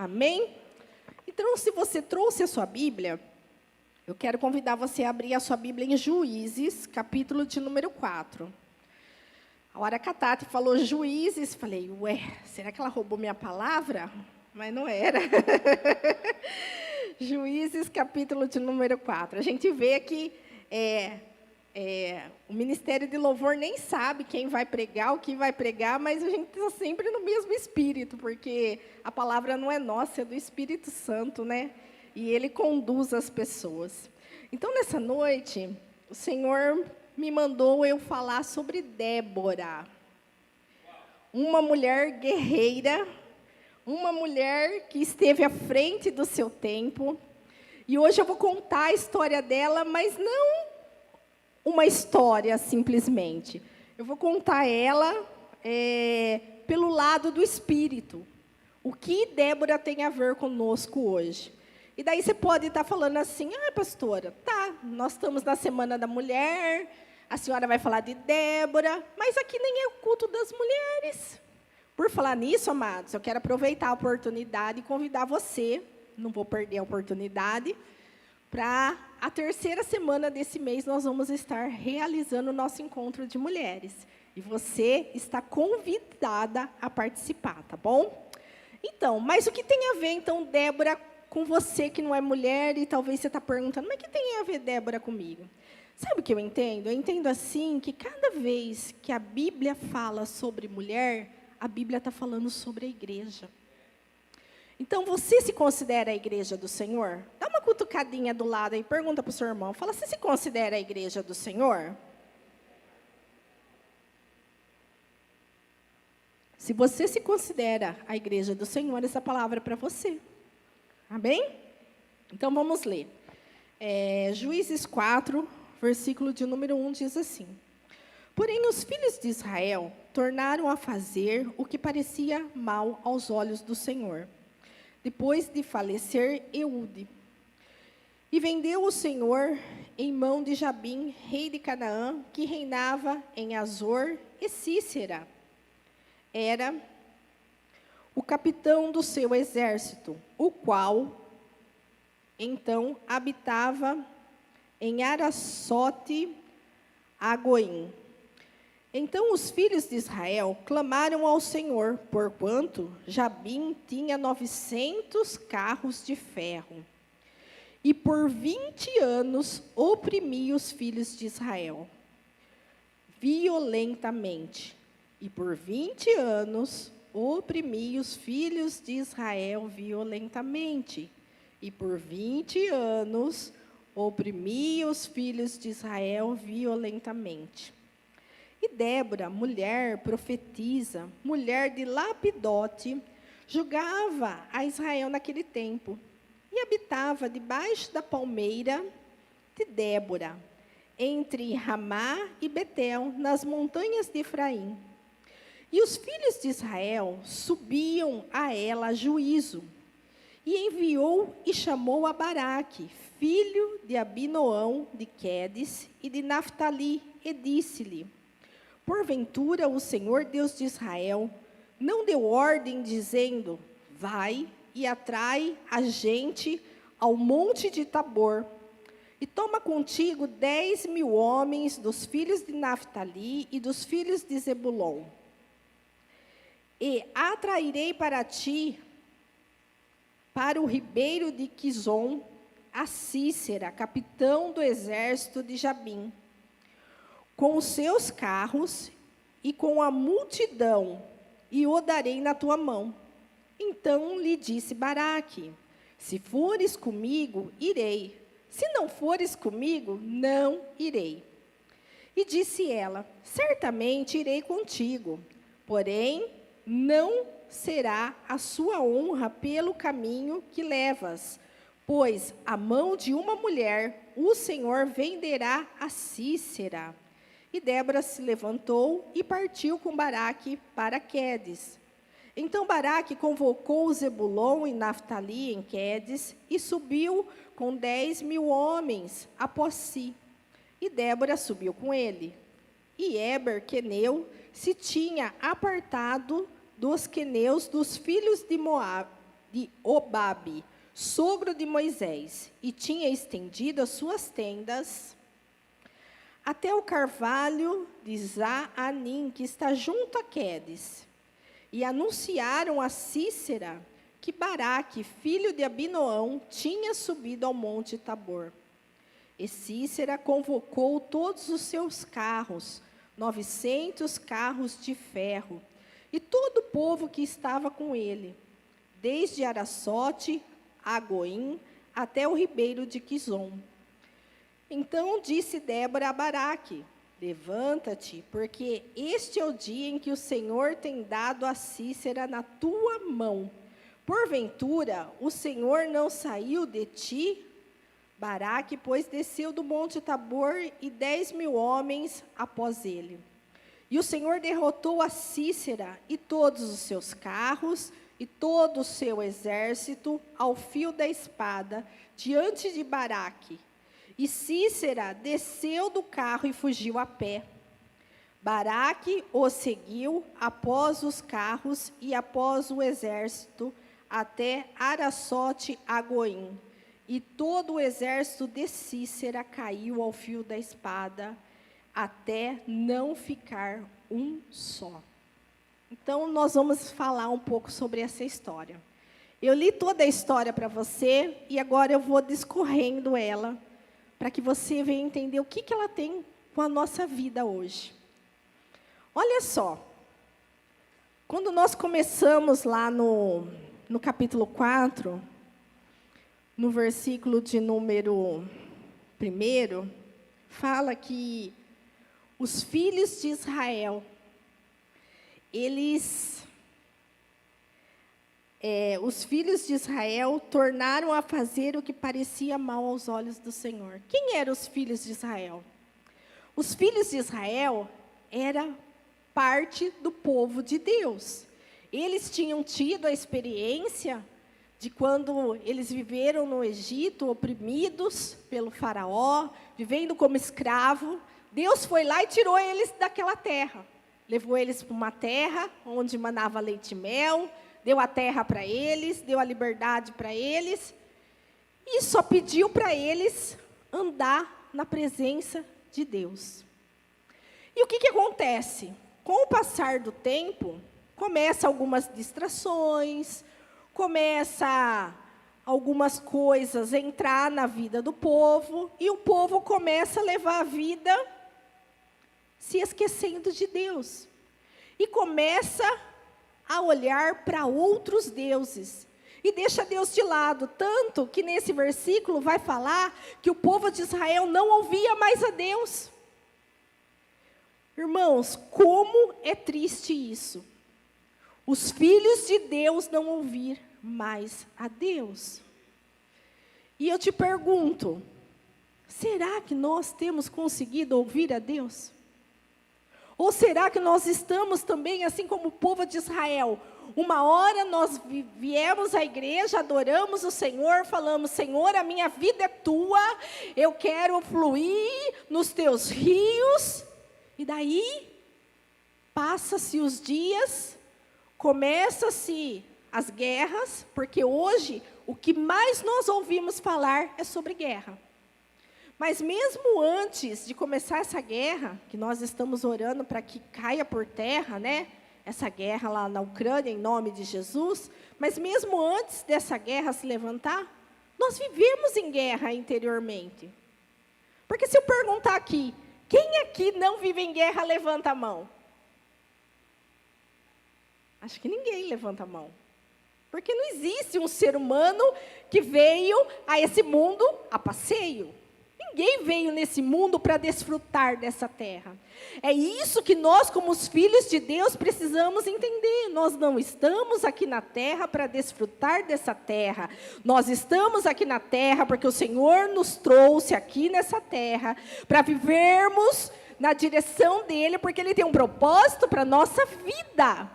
Amém? Então, se você trouxe a sua Bíblia, eu quero convidar você a abrir a sua Bíblia em Juízes, capítulo de número 4. A hora que a Tati falou Juízes, falei, ué, será que ela roubou minha palavra? Mas não era. Juízes, capítulo de número 4. A gente vê que o Ministério de Louvor nem sabe quem vai pregar, o que vai pregar, mas a gente está sempre no mesmo espírito, porque a palavra não é nossa, é do Espírito Santo, né? E ele conduz as pessoas. Então, nessa noite, o Senhor me mandou eu falar sobre Débora. Uma mulher guerreira, uma mulher que esteve à frente do seu tempo. E hoje eu vou contar a história dela, mas não uma história simplesmente. Eu vou contar ela pelo lado do Espírito. O que Débora tem a ver conosco hoje? E daí você pode estar falando assim, pastora, tá, nós estamos na Semana da Mulher, a senhora vai falar de Débora, mas aqui nem é o culto das mulheres. Por falar nisso, amados, eu quero aproveitar a oportunidade e convidar você, não vou perder a oportunidade, para a terceira semana desse mês nós vamos estar realizando o nosso encontro de mulheres. E você está convidada a participar, tá bom? Então, mas o que tem a ver, então, Débora, com você que não é mulher, e talvez você está perguntando, mas o que tem a ver Débora comigo? Sabe o que eu entendo? Eu entendo assim, que cada vez que a Bíblia fala sobre mulher, a Bíblia está falando sobre a igreja. Então, você se considera a igreja do Senhor? Dá uma cutucadinha do lado aí, pergunta para o seu irmão, fala, você se considera a igreja do Senhor? Se você se considera a igreja do Senhor, essa palavra é para você. Amém? Então, vamos ler. Juízes 4, versículo de número 1, diz assim. Porém, os filhos de Israel tornaram a fazer o que parecia mal aos olhos do Senhor, depois de falecer Eude. E vendeu o Senhor em mão de Jabim, rei de Canaã, que reinava em Azor, e Cícera era o capitão do seu exército, o qual, então, habitava em Araçote, Agoim. Então os filhos de Israel clamaram ao Senhor, porquanto Jabim tinha 900 carros de ferro, e por 20 anos oprimia os filhos de Israel, violentamente. E por 20 anos oprimia os filhos de Israel violentamente. E por 20 anos oprimia os filhos de Israel violentamente. E Débora, mulher profetisa, mulher de Lapidote, julgava a Israel naquele tempo. E habitava debaixo da palmeira de Débora, entre Ramá e Betel, nas montanhas de Efraim. E os filhos de Israel subiam a ela a juízo. E enviou e chamou a Baraque, filho de Abinoão, de Quedes, e de Naftali, e disse-lhe, porventura o Senhor Deus de Israel não deu ordem, dizendo, vai e atrai a gente ao monte de Tabor, e toma contigo 10.000 homens dos filhos de Naftali e dos filhos de Zebulon. E atrairei para ti, para o ribeiro de Quizon, a Cícera, capitão do exército de Jabim, com os seus carros e com a multidão, e o darei na tua mão. Então lhe disse Baraque, se fores comigo, irei. Se não fores comigo, não irei. E disse ela, certamente irei contigo, porém, não será a sua honra pelo caminho que levas, pois a mão de uma mulher o Senhor venderá a Cícera. E Débora se levantou e partiu com Baraque para Quedes. Então Baraque convocou Zebulon e Naftali em Quedes e subiu com 10.000 homens após si. E Débora subiu com ele. E Éber, queneu, se tinha apartado dos queneus dos filhos de Moabe, de Obabe, sogro de Moisés, e tinha estendido as suas tendas até o carvalho de Zaanim, que está junto a Quedes. E anunciaram a Sísera que Baraque, filho de Abinoão, tinha subido ao monte Tabor. E Sísera convocou todos os seus carros, 900 carros de ferro, e todo o povo que estava com ele, desde Araçote a Goim até o ribeiro de Quizon. Então disse Débora a Baraque: levanta-te, porque este é o dia em que o Senhor tem dado a Sísera na tua mão. Porventura, o Senhor não saiu de ti? Baraque, pois, desceu do monte Tabor e 10.000 homens após ele. E o Senhor derrotou a Sísera e todos os seus carros e todo o seu exército ao fio da espada diante de Baraque. E Sísera desceu do carro e fugiu a pé. Baraque o seguiu após os carros e após o exército até Araçote a Goim. E todo o exército de Sísera caiu ao fio da espada, até não ficar um só. Então, nós vamos falar um pouco sobre essa história. Eu li toda a história para você, e agora eu vou discorrendo ela, para que você venha entender o que ela tem com a nossa vida hoje. Olha só, quando nós começamos lá no capítulo 4, no versículo de número 1, fala que os filhos de Israel, os filhos de Israel tornaram a fazer o que parecia mal aos olhos do Senhor. Quem eram os filhos de Israel? Os filhos de Israel eram parte do povo de Deus. Eles tinham tido a experiência de quando eles viveram no Egito, oprimidos pelo faraó, vivendo como escravo. Deus foi lá e tirou eles daquela terra. Levou eles para uma terra onde manava leite e mel, deu a terra para eles, deu a liberdade para eles, e só pediu para eles andar na presença de Deus. E o que acontece? Com o passar do tempo, começa algumas distrações, começa algumas coisas a entrar na vida do povo, e o povo começa a levar a vida se esquecendo de Deus. E começa a olhar para outros deuses. E deixa Deus de lado. Tanto que nesse versículo vai falar que o povo de Israel não ouvia mais a Deus. Irmãos, como é triste isso. Os filhos de Deus não ouvir mais a Deus. E eu te pergunto, será que nós temos conseguido ouvir a Deus? Ou será que nós estamos também, assim como o povo de Israel, uma hora nós viemos à igreja, adoramos o Senhor, falamos: Senhor, a minha vida é tua, eu quero fluir nos teus rios. E daí, passa-se os dias, começa-se as guerras, porque hoje o que mais nós ouvimos falar é sobre guerra. Mas mesmo antes de começar essa guerra, que nós estamos orando para que caia por terra, né? Essa guerra lá na Ucrânia, em nome de Jesus, mas mesmo antes dessa guerra se levantar, nós vivemos em guerra interiormente. Porque se eu perguntar aqui, quem aqui não vive em guerra, levanta a mão? Acho que ninguém levanta a mão. Porque não existe um ser humano que veio a esse mundo a passeio. Ninguém veio nesse mundo para desfrutar dessa terra. É isso que nós, como os filhos de Deus, precisamos entender. Nós não estamos aqui na terra para desfrutar dessa terra. Nós estamos aqui na terra porque o Senhor nos trouxe aqui nessa terra para vivermos na direção dEle, porque Ele tem um propósito para a nossa vida.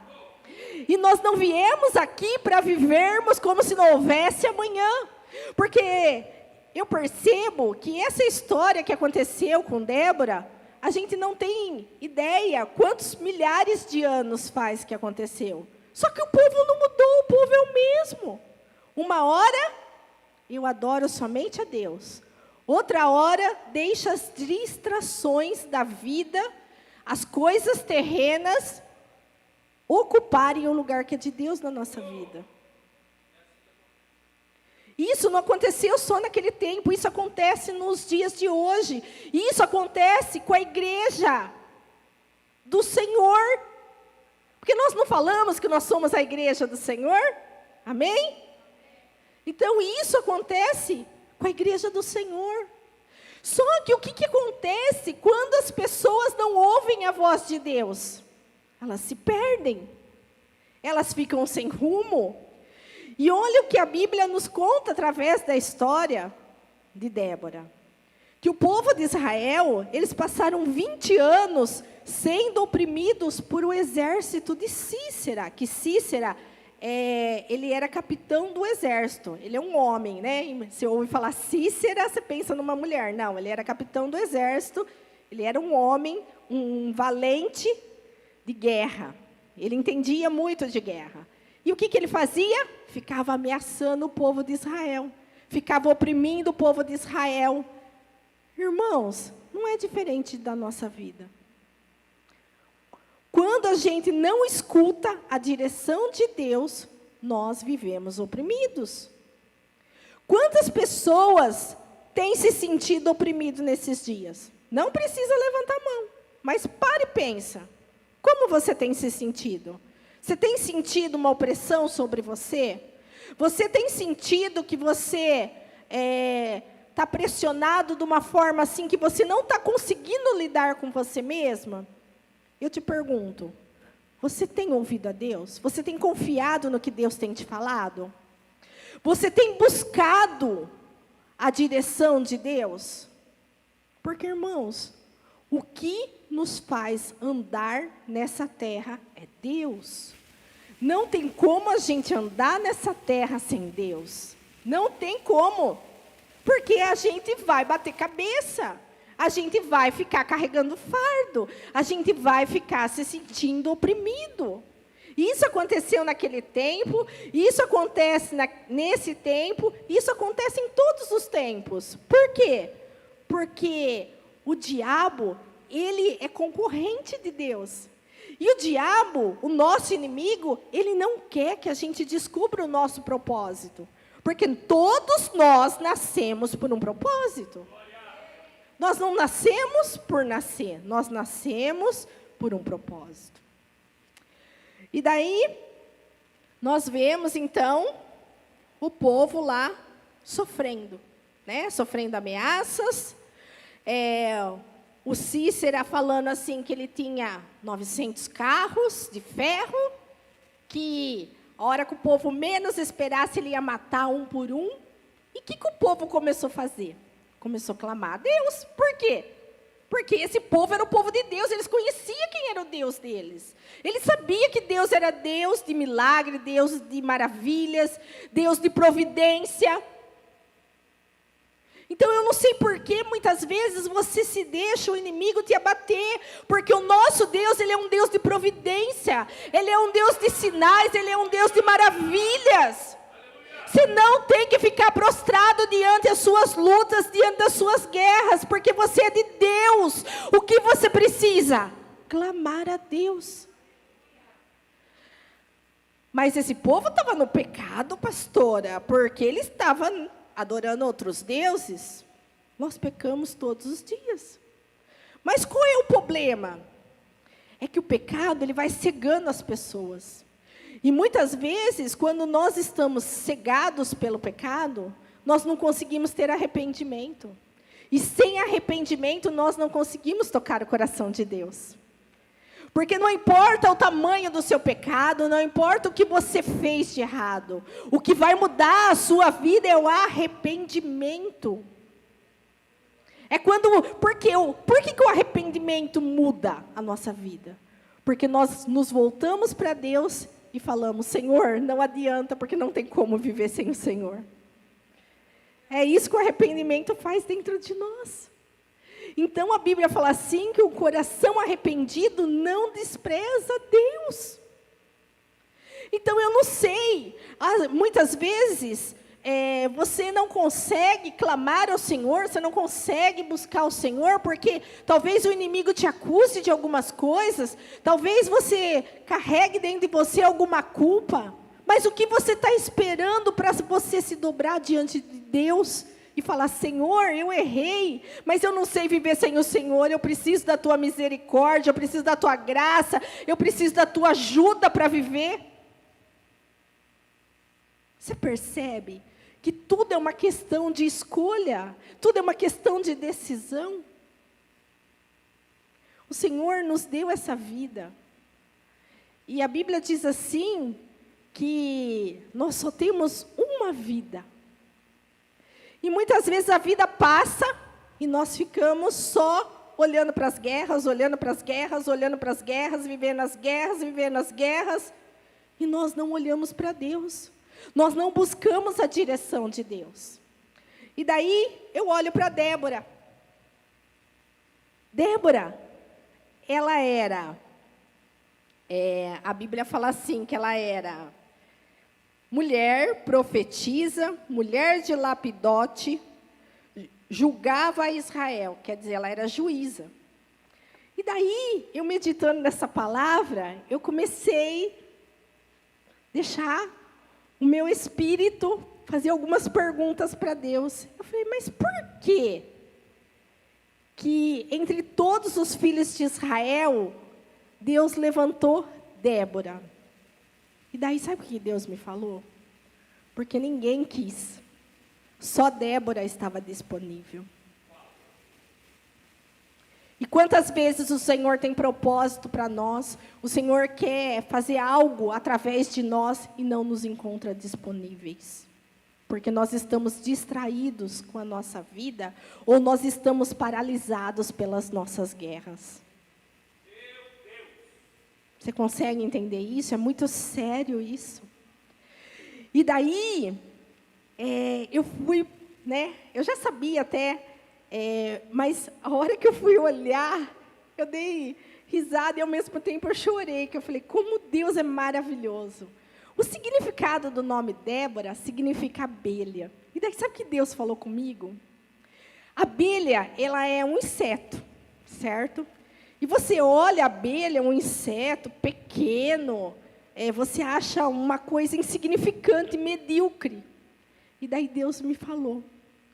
E nós não viemos aqui para vivermos como se não houvesse amanhã. Porque eu percebo que essa história que aconteceu com Débora, a gente não tem ideia quantos milhares de anos faz que aconteceu. Só que o povo não mudou, o povo é o mesmo. Uma hora, eu adoro somente a Deus. Outra hora, deixo as distrações da vida, as coisas terrenas, ocuparem o lugar que é de Deus na nossa vida. Isso não aconteceu só naquele tempo, isso acontece nos dias de hoje. Isso acontece com a igreja do Senhor. Porque nós não falamos que nós somos a igreja do Senhor? Amém? Então isso acontece com a igreja do Senhor. Só que o que acontece quando as pessoas não ouvem a voz de Deus? Elas se perdem. Elas ficam sem rumo. E olha o que a Bíblia nos conta através da história de Débora. Que o povo de Israel, eles passaram 20 anos sendo oprimidos por o exército de Císera. Que Císera, ele era capitão do exército. Ele é um homem, né? Você ouve falar Císera, você pensa numa mulher. Não, ele era capitão do exército. Ele era um homem, um valente de guerra. Ele entendia muito de guerra. E o que ele fazia? Ficava ameaçando o povo de Israel. Ficava oprimindo o povo de Israel. Irmãos, não é diferente da nossa vida. Quando a gente não escuta a direção de Deus, nós vivemos oprimidos. Quantas pessoas têm se sentido oprimidos nesses dias? Não precisa levantar a mão, mas pare e pensa. Como você tem se sentido? Você tem sentido uma opressão sobre você? Você tem sentido que você está pressionado de uma forma assim que você não está conseguindo lidar com você mesma? Eu te pergunto, você tem ouvido a Deus? Você tem confiado no que Deus tem te falado? Você tem buscado a direção de Deus? Porque, irmãos, o que nos faz andar nessa terra é Deus. Não tem como a gente andar nessa terra sem Deus. Não tem como. Porque a gente vai bater cabeça. A gente vai ficar carregando fardo. A gente vai ficar se sentindo oprimido. Isso aconteceu naquele tempo. Isso acontece nesse tempo. Isso acontece em todos os tempos. Por quê? Porque o diabo, ele é concorrente de Deus. E o diabo, o nosso inimigo, ele não quer que a gente descubra o nosso propósito. Porque todos nós nascemos por um propósito. Nós não nascemos por nascer, nós nascemos por um propósito. E daí, nós vemos então, o povo lá sofrendo, né? Sofrendo ameaças. O Cícera falando assim que ele tinha 900 carros de ferro, que a hora que o povo menos esperasse, ele ia matar um por um. E o que o povo começou a fazer? Começou a clamar a Deus. Por quê? Porque esse povo era o povo de Deus, eles conheciam quem era o Deus deles. Eles sabiam que Deus era Deus de milagre, Deus de maravilhas, Deus de providência. Então, eu não sei por que muitas vezes você se deixa o inimigo te abater, porque o nosso Deus, ele é um Deus de providência, ele é um Deus de sinais, ele é um Deus de maravilhas. Você não tem que ficar prostrado diante das suas lutas, diante das suas guerras, porque você é de Deus. O que você precisa? Clamar a Deus. Mas esse povo estava no pecado, pastora, porque ele estava adorando outros deuses. Nós pecamos todos os dias. Mas qual é o problema? É que o pecado, ele vai cegando as pessoas. E muitas vezes, quando nós estamos cegados pelo pecado, nós não conseguimos ter arrependimento. E sem arrependimento, nós não conseguimos tocar o coração de Deus. Porque não importa o tamanho do seu pecado, não importa o que você fez de errado. O que vai mudar a sua vida é o arrependimento. Por que o arrependimento muda a nossa vida? Porque nós nos voltamos para Deus e falamos, Senhor, não adianta, porque não tem como viver sem o Senhor. É isso que o arrependimento faz dentro de nós. Então a Bíblia fala assim, que o coração arrependido não despreza Deus. Então eu não sei, muitas vezes você não consegue clamar ao Senhor, você não consegue buscar o Senhor, porque talvez o inimigo te acuse de algumas coisas, talvez você carregue dentro de você alguma culpa, mas o que você está esperando para você se dobrar diante de Deus e falar: Senhor, eu errei, mas eu não sei viver sem o Senhor, eu preciso da Tua misericórdia, eu preciso da Tua graça, eu preciso da Tua ajuda para viver. Você percebe que tudo é uma questão de escolha, tudo é uma questão de decisão? O Senhor nos deu essa vida, e a Bíblia diz assim, que nós só temos uma vida, e muitas vezes a vida passa, e nós ficamos só olhando para as guerras, olhando para as guerras, olhando para as guerras, vivendo as guerras, vivendo as guerras, e nós não olhamos para Deus. Nós não buscamos a direção de Deus. E daí, eu olho para Débora. Débora, ela era, a Bíblia fala assim, que ela era mulher, profetisa, mulher de Lapidote, julgava a Israel, quer dizer, ela era juíza. E daí, eu meditando nessa palavra, eu comecei a deixar o meu espírito fazer algumas perguntas para Deus. Eu falei: mas por quê que entre todos os filhos de Israel, Deus levantou Débora? E daí, sabe o que Deus me falou? Porque ninguém quis. Só Débora estava disponível. E quantas vezes o Senhor tem propósito para nós, o Senhor quer fazer algo através de nós e não nos encontra disponíveis. Porque nós estamos distraídos com a nossa vida, ou nós estamos paralisados pelas nossas guerras. Você consegue entender isso? É muito sério isso. E daí, eu fui, eu já sabia até, mas a hora que eu fui olhar, eu dei risada e ao mesmo tempo eu chorei, que eu falei: como Deus é maravilhoso. O significado do nome Débora significa abelha. E daí, sabe o que Deus falou comigo? A abelha, ela é um inseto, certo? E você olha a abelha, um inseto pequeno, você acha uma coisa insignificante, medíocre. E daí Deus me falou: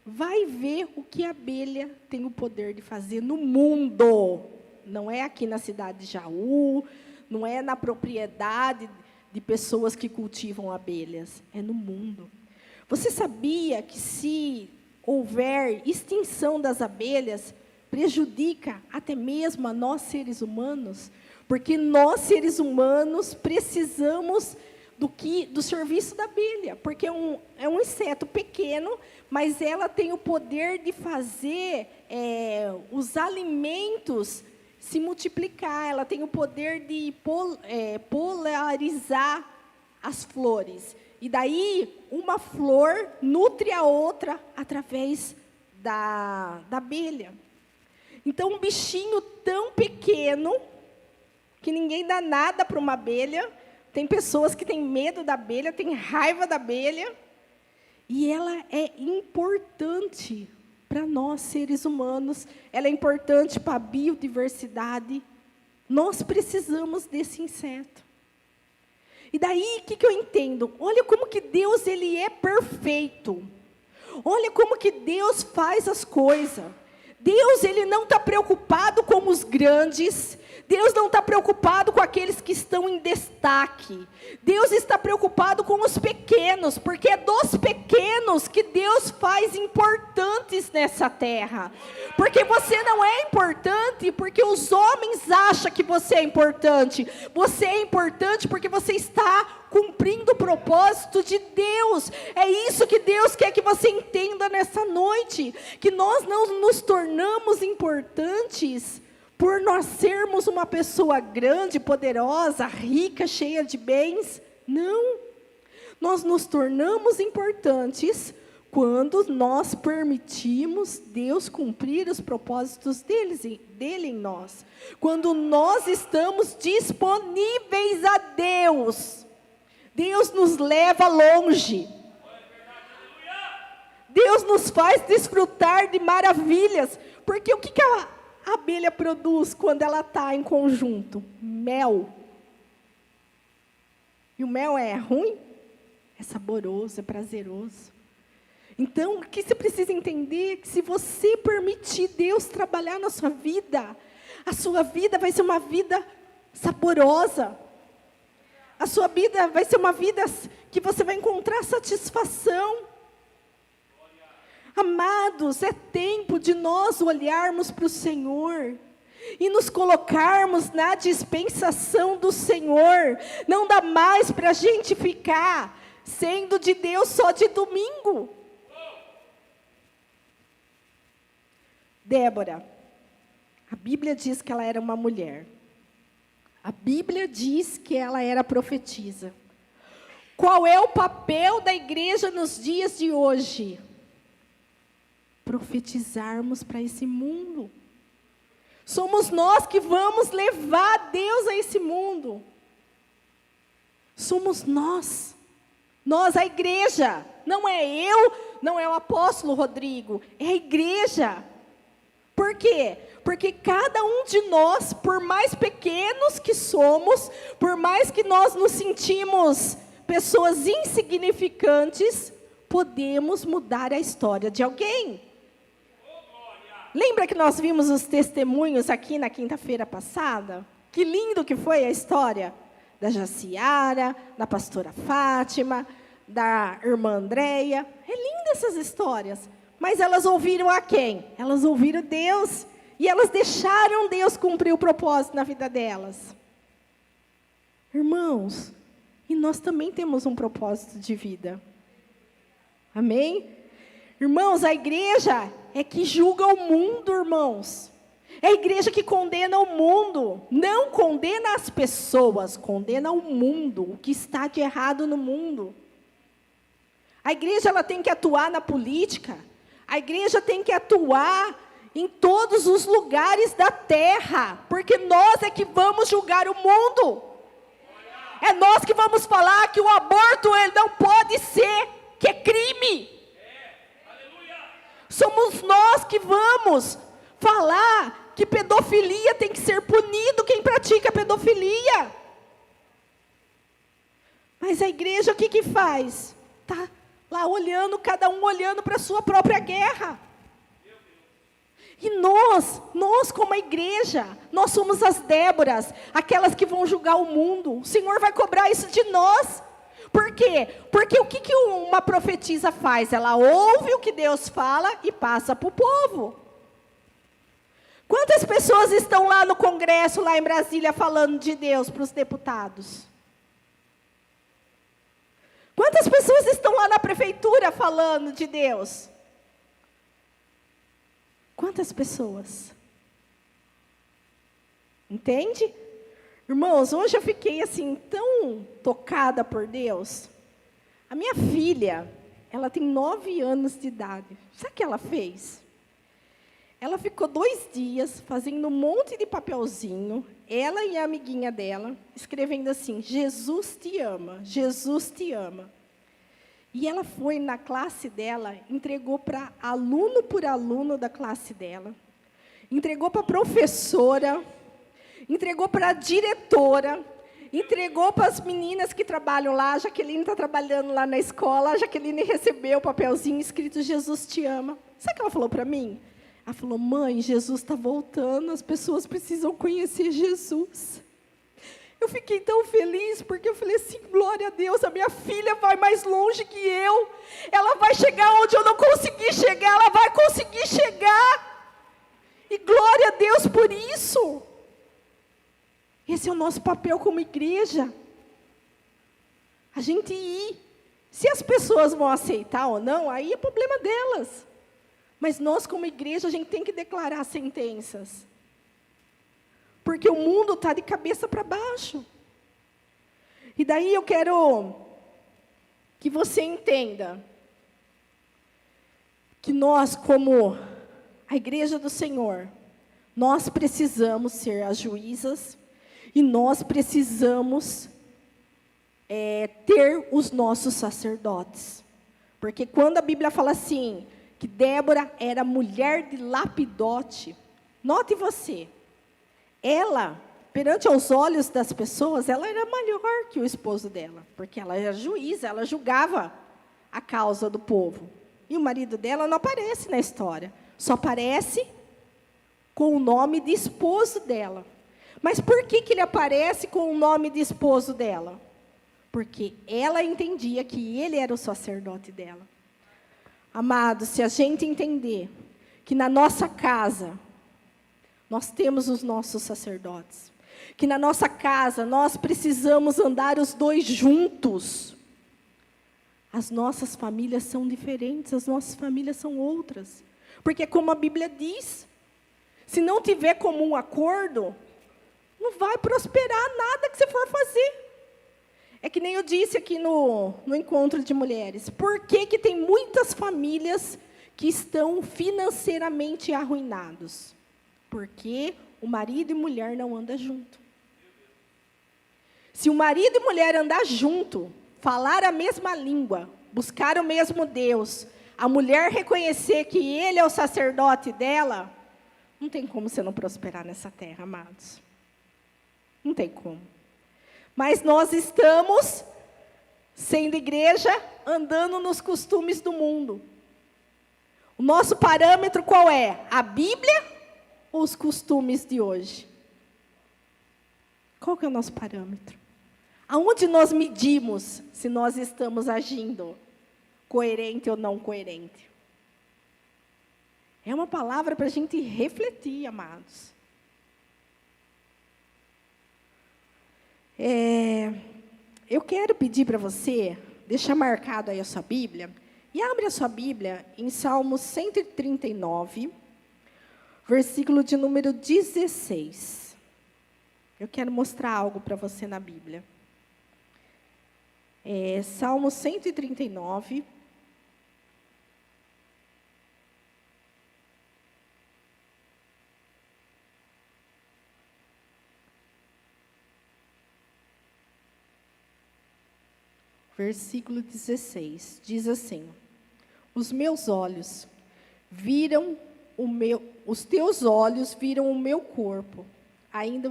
vai ver o que a abelha tem o poder de fazer no mundo. Não é aqui na cidade de Jaú, não é na propriedade de pessoas que cultivam abelhas, é no mundo. Você sabia que se houver extinção das abelhas, prejudica até mesmo a nós seres humanos? Porque nós seres humanos precisamos do serviço da abelha, porque é um inseto pequeno, mas ela tem o poder de fazer os alimentos se multiplicar, ela tem o poder de polarizar as flores. E daí, uma flor nutre a outra através da abelha. Então, um bichinho tão pequeno, que ninguém dá nada para uma abelha. Tem pessoas que têm medo da abelha, têm raiva da abelha. E ela é importante para nós, seres humanos. Ela é importante para a biodiversidade. Nós precisamos desse inseto. E daí, o que eu entendo? Olha como que Deus, Ele é perfeito. Olha como que Deus faz as coisas. Deus, Ele não está preocupado com os grandes. Deus não está preocupado com aqueles que estão em destaque. Deus está preocupado com os pequenos, porque é dos pequenos que Deus faz importantes nessa terra. Porque você não é importante porque os homens acham que você é importante. Você é importante porque você está cumprindo o propósito de Deus. É isso que Deus quer que você entenda nessa noite. Que nós não nos tornamos importantes por nós sermos uma pessoa grande, poderosa, rica, cheia de bens. Não. Nós nos tornamos importantes quando nós permitimos Deus cumprir os propósitos dele em nós. Quando nós estamos disponíveis a Deus. Deus nos leva longe. Deus nos faz desfrutar de maravilhas. Porque o que a abelha produz quando ela está em conjunto? Mel. E o mel é ruim? É saboroso, é prazeroso. Então, o que você precisa entender é que se você permitir Deus trabalhar na sua vida, a sua vida vai ser uma vida saborosa. A sua vida vai ser uma vida que você vai encontrar satisfação. Amados, é tempo de nós olharmos para o Senhor e nos colocarmos na dispensação do Senhor. Não dá mais para a gente ficar sendo de Deus só de domingo. Débora, a Bíblia diz que ela era uma mulher. A Bíblia diz que ela era profetisa. Qual é o papel da igreja nos dias de hoje? Profetizarmos para esse mundo. Somos nós que vamos levar Deus a esse mundo. Somos nós. Nós, a igreja. Não é eu, não é o apóstolo Rodrigo. É a igreja. Por quê? Porque cada um de nós, por mais pequenos que somos, por mais que nós nos sentimos pessoas insignificantes, podemos mudar a história de alguém. Lembra que nós vimos os testemunhos aqui na quinta-feira passada? Que lindo que foi a história da Jaciara, da pastora Fátima, da irmã Andréia. É linda essas histórias. Mas elas ouviram a quem? Elas ouviram Deus. E elas deixaram Deus cumprir o propósito na vida delas. Irmãos, e nós também temos um propósito de vida. Amém? Irmãos, a igreja é que julga o mundo, irmãos. É a igreja que condena o mundo. Não condena as pessoas, condena o mundo. O que está de errado no mundo. A igreja ela tem que atuar na política. A igreja tem que atuar em todos os lugares da terra, porque nós é que vamos julgar o mundo. É nós que vamos falar que o aborto ele não pode ser, que é crime. Somos nós que vamos falar que pedofilia tem que ser punido quem pratica pedofilia. Mas a igreja o que faz? Tá lá olhando, cada um olhando para a sua própria guerra. E nós como a igreja, nós somos as Déboras, aquelas que vão julgar o mundo. O Senhor vai cobrar isso de nós. Por quê? Porque o que uma profetisa faz? Ela ouve o que Deus fala e passa para o povo. Quantas pessoas estão lá no Congresso, lá em Brasília, falando de Deus para os deputados? Quantas pessoas estão lá na prefeitura falando de Deus? Quantas pessoas? Entende? Irmãos, hoje eu fiquei assim, tão tocada por Deus. A minha filha, ela tem 9 anos de idade. Sabe o que ela fez? Ela ficou 2 dias fazendo um monte de papelzinho, ela e a amiguinha dela, escrevendo assim, Jesus te ama, Jesus te ama. E ela foi na classe dela, entregou para aluno por aluno da classe dela, entregou para a professora, entregou para a diretora, entregou para as meninas que trabalham lá. A Jaqueline está trabalhando lá na escola, a Jaqueline recebeu o papelzinho escrito Jesus te ama. Sabe o que ela falou para mim? Ela falou, mãe, Jesus está voltando, as pessoas precisam conhecer Jesus. Eu fiquei tão feliz, porque eu falei assim, glória a Deus, a minha filha vai mais longe que eu. Ela vai chegar onde eu não consegui chegar, ela vai conseguir chegar. E glória a Deus por isso. Esse é o nosso papel como igreja. A gente ir. Se as pessoas vão aceitar ou não, aí é problema delas. Mas nós como igreja, a gente tem que declarar sentenças. Porque o mundo está de cabeça para baixo. E daí eu quero que você entenda que nós, como a igreja do Senhor, nós precisamos ser as juízas e nós precisamos ter os nossos sacerdotes. Porque quando a Bíblia fala assim, que Débora era mulher de Lapidote, note você, ela, perante aos olhos das pessoas, ela era maior que o esposo dela, porque ela era juíza, ela julgava a causa do povo. E o marido dela não aparece na história, só aparece com o nome de esposo dela. Mas por que ele aparece com o nome de esposo dela? Porque ela entendia que ele era o sacerdote dela. Amados, se a gente entender que na nossa casa nós temos os nossos sacerdotes, que na nossa casa nós precisamos andar os dois juntos, as nossas famílias são diferentes, as nossas famílias são outras. Porque como a Bíblia diz, se não tiver comum acordo, não vai prosperar nada que você for fazer. É que nem eu disse aqui no encontro de mulheres. Por que tem muitas famílias que estão financeiramente arruinados? Porque o marido e mulher não andam junto. Se o marido e mulher andar junto, falar a mesma língua, buscar o mesmo Deus, a mulher reconhecer que ele é o sacerdote dela, não tem como você não prosperar nessa terra, amados. Não tem como. Mas nós estamos, sendo igreja, andando nos costumes do mundo. O nosso parâmetro qual é? A Bíblia ou os costumes de hoje? Qual que é o nosso parâmetro? Aonde nós medimos se nós estamos agindo coerente ou não coerente? É uma palavra para a gente refletir, amados. Eu quero pedir para você, deixar marcado aí a sua Bíblia, e abre a sua Bíblia em Salmos 139, versículo de número 16. Eu quero mostrar algo para você na Bíblia. Salmo 139, versículo 16, diz assim: os teus olhos viram o meu corpo, ainda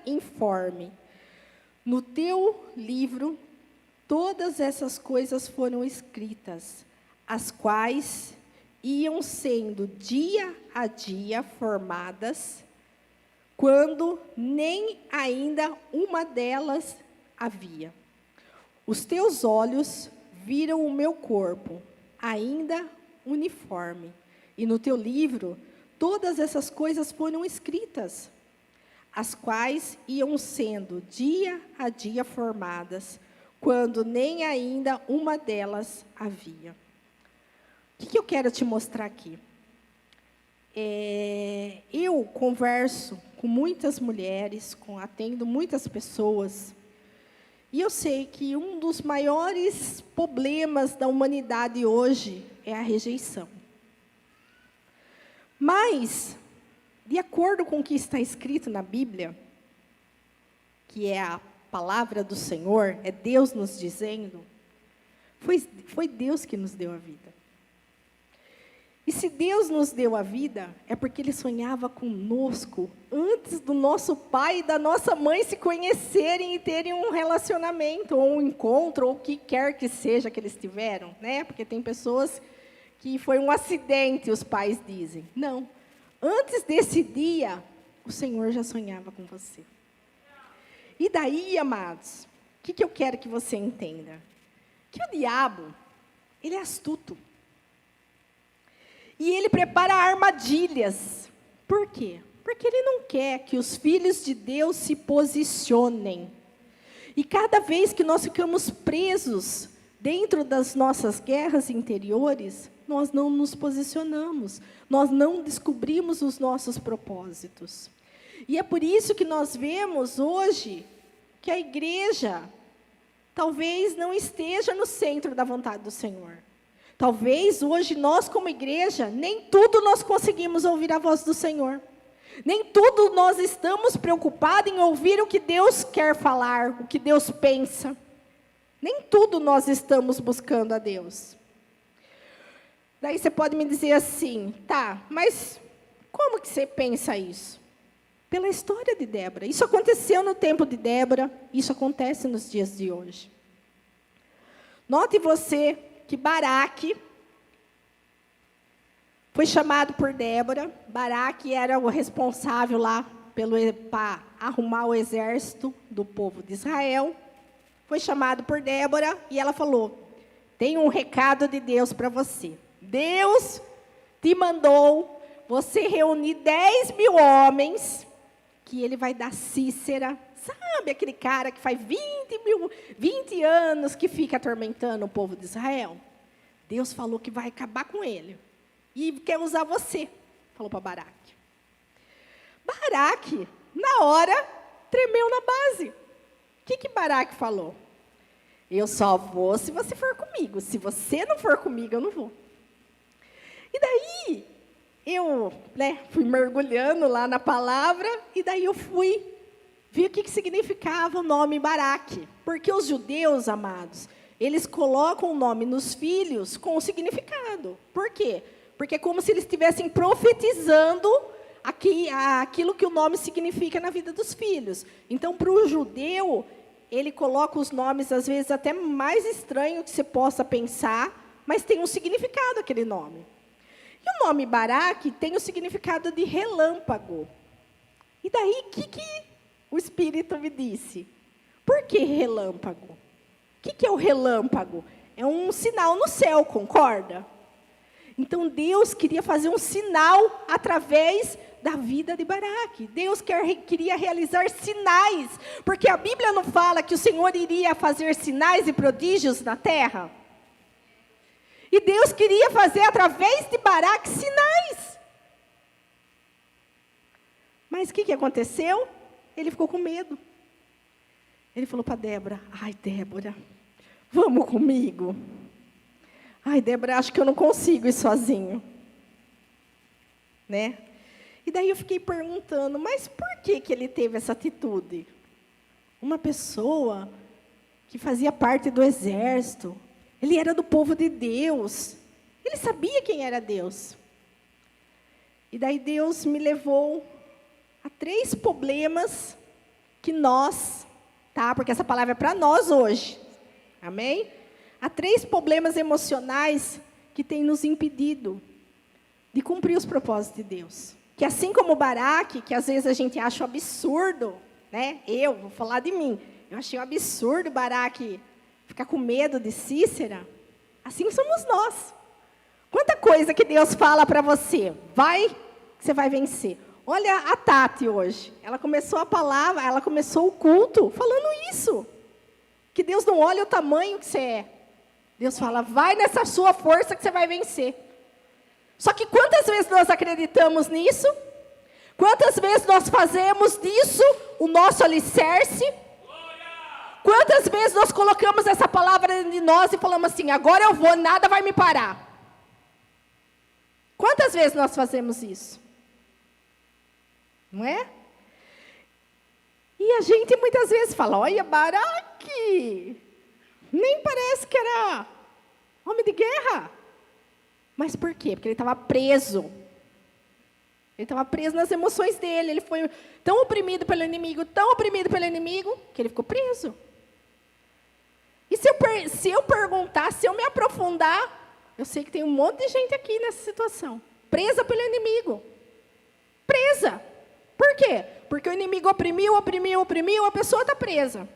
informe. No teu livro, todas essas coisas foram escritas, as quais iam sendo dia a dia formadas, quando nem ainda uma delas havia. Os teus olhos viram o meu corpo, ainda uniforme, e no teu livro todas essas coisas foram escritas, as quais iam sendo dia a dia formadas, quando nem ainda uma delas havia. O que eu quero te mostrar aqui? Eu converso com muitas mulheres, atendo muitas pessoas, e eu sei que um dos maiores problemas da humanidade hoje é a rejeição. Mas, de acordo com o que está escrito na Bíblia, que é a palavra do Senhor, é Deus nos dizendo, foi Deus que nos deu a vida. E se Deus nos deu a vida, é porque Ele sonhava conosco antes do nosso pai e da nossa mãe se conhecerem e terem um relacionamento, ou um encontro, ou o que quer que seja que eles tiveram, né? Porque tem pessoas que foi um acidente, os pais dizem. Não. Antes desse dia, o Senhor já sonhava com você. E daí, amados, o que eu quero que você entenda? Que o diabo, ele é astuto. E ele prepara armadilhas. Por quê? Porque ele não quer que os filhos de Deus se posicionem. E cada vez que nós ficamos presos dentro das nossas guerras interiores, nós não nos posicionamos, nós não descobrimos os nossos propósitos. E é por isso que nós vemos hoje que a igreja talvez não esteja no centro da vontade do Senhor. Talvez hoje nós como igreja, nem tudo nós conseguimos ouvir a voz do Senhor. Nem tudo nós estamos preocupados em ouvir o que Deus quer falar, o que Deus pensa. Nem tudo nós estamos buscando a Deus. Daí você pode me dizer assim, tá, mas como que você pensa isso? Pela história de Débora. Isso aconteceu no tempo de Débora, isso acontece nos dias de hoje. Note você que Baraque foi chamado por Débora. Baraque era o responsável lá para arrumar o exército do povo de Israel. Foi chamado por Débora e ela falou, tem um recado de Deus para você. Deus te mandou você reunir 10.000 homens, que ele vai dar Cícera. Sabe aquele cara que faz 20 anos que fica atormentando o povo de Israel? Deus falou que vai acabar com ele. E quer usar você, falou para Baraque. Baraque, na hora, tremeu na base. O que Baraque falou? Eu só vou se você for comigo. Se você não for comigo, eu não vou. E daí, eu fui mergulhando lá na palavra, e daí eu fui ver o que significava o nome Baraque. Porque os judeus, amados, eles colocam o nome nos filhos com o significado. Por quê? Porque é como se eles estivessem profetizando aquilo que o nome significa na vida dos filhos. Então, para o judeu, ele coloca os nomes, às vezes, até mais estranho que você possa pensar, mas tem um significado aquele nome. E o nome Baraque tem o significado de relâmpago. E daí, o que o Espírito me disse? Por que relâmpago? O que é o relâmpago? É um sinal no céu, concorda? Então, Deus queria fazer um sinal através da vida de Baraque. Deus queria realizar sinais, porque a Bíblia não fala que o Senhor iria fazer sinais e prodígios na terra? E Deus queria fazer através de Baraque sinais. Mas o que aconteceu? Ele ficou com medo. Ele falou para Débora, ai, Débora, vamos comigo? Ai, Débora, acho que eu não consigo ir sozinho. Né? E daí eu fiquei perguntando, mas por que ele teve essa atitude? Uma pessoa que fazia parte do exército, ele era do povo de Deus, ele sabia quem era Deus. E daí Deus me levou a 3 problemas que nós, porque essa palavra é para nós hoje, amém? Há 3 problemas emocionais que têm nos impedido de cumprir os propósitos de Deus. Que assim como Baraque, que às vezes a gente acha um absurdo, né? Eu vou falar de mim. Eu achei um absurdo Baraque ficar com medo de Cícera. Assim somos nós. Quanta coisa que Deus fala para você. Você vai vencer. Olha a Tati hoje. Ela começou a palavra, ela começou o culto falando isso. Que Deus não olha o tamanho que você é. Deus fala, vai nessa sua força que você vai vencer. Só que quantas vezes nós acreditamos nisso? Quantas vezes nós fazemos disso o nosso alicerce? Quantas vezes nós colocamos essa palavra dentro de nós e falamos assim, agora eu vou, nada vai me parar. Quantas vezes nós fazemos isso? Não é? E a gente muitas vezes fala, olha, Baraque, nem parece que era homem de guerra. Mas por quê? Porque ele estava preso. Ele estava preso nas emoções dele. Ele foi tão oprimido pelo inimigo, que ele ficou preso. E se eu perguntar, se eu me aprofundar, eu sei que tem um monte de gente aqui nessa situação. Presa pelo inimigo. Presa. Por quê? Porque o inimigo oprimiu, a pessoa está presa.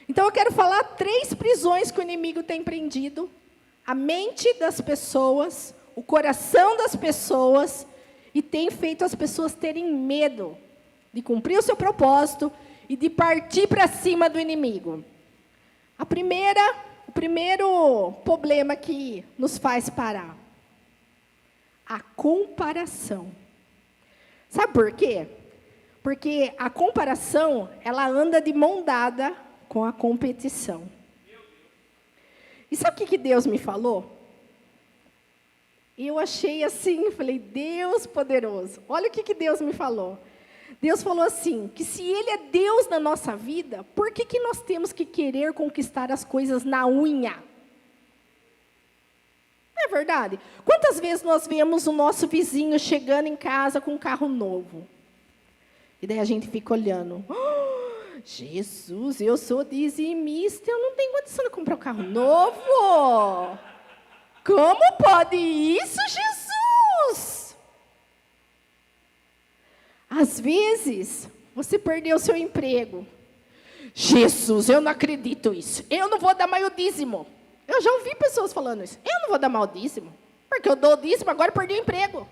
Então, eu quero falar 3 prisões que o inimigo tem prendido. A mente das pessoas, o coração das pessoas, e tem feito as pessoas terem medo de cumprir o seu propósito e de partir para cima do inimigo. O primeiro problema que nos faz parar. A comparação. Sabe por quê? Porque a comparação, ela anda de mão dada com a competição. E sabe o que Deus me falou? E eu achei assim, falei, Deus poderoso. Olha o que Deus me falou. Deus falou assim, que se Ele é Deus na nossa vida, por que nós temos que querer conquistar as coisas na unha? Não é verdade? Quantas vezes nós vemos o nosso vizinho chegando em casa com um carro novo? E daí a gente fica olhando. Oh, Jesus, eu sou dizimista, eu não tenho condição de comprar um carro novo. Como pode isso, Jesus? Às vezes, você perdeu seu emprego. Jesus, eu não acredito nisso. Eu não vou dar mais o dízimo. Eu já ouvi pessoas falando isso. Eu não vou dar mais o dízimo. Porque eu dou o dízimo, agora perdi o emprego.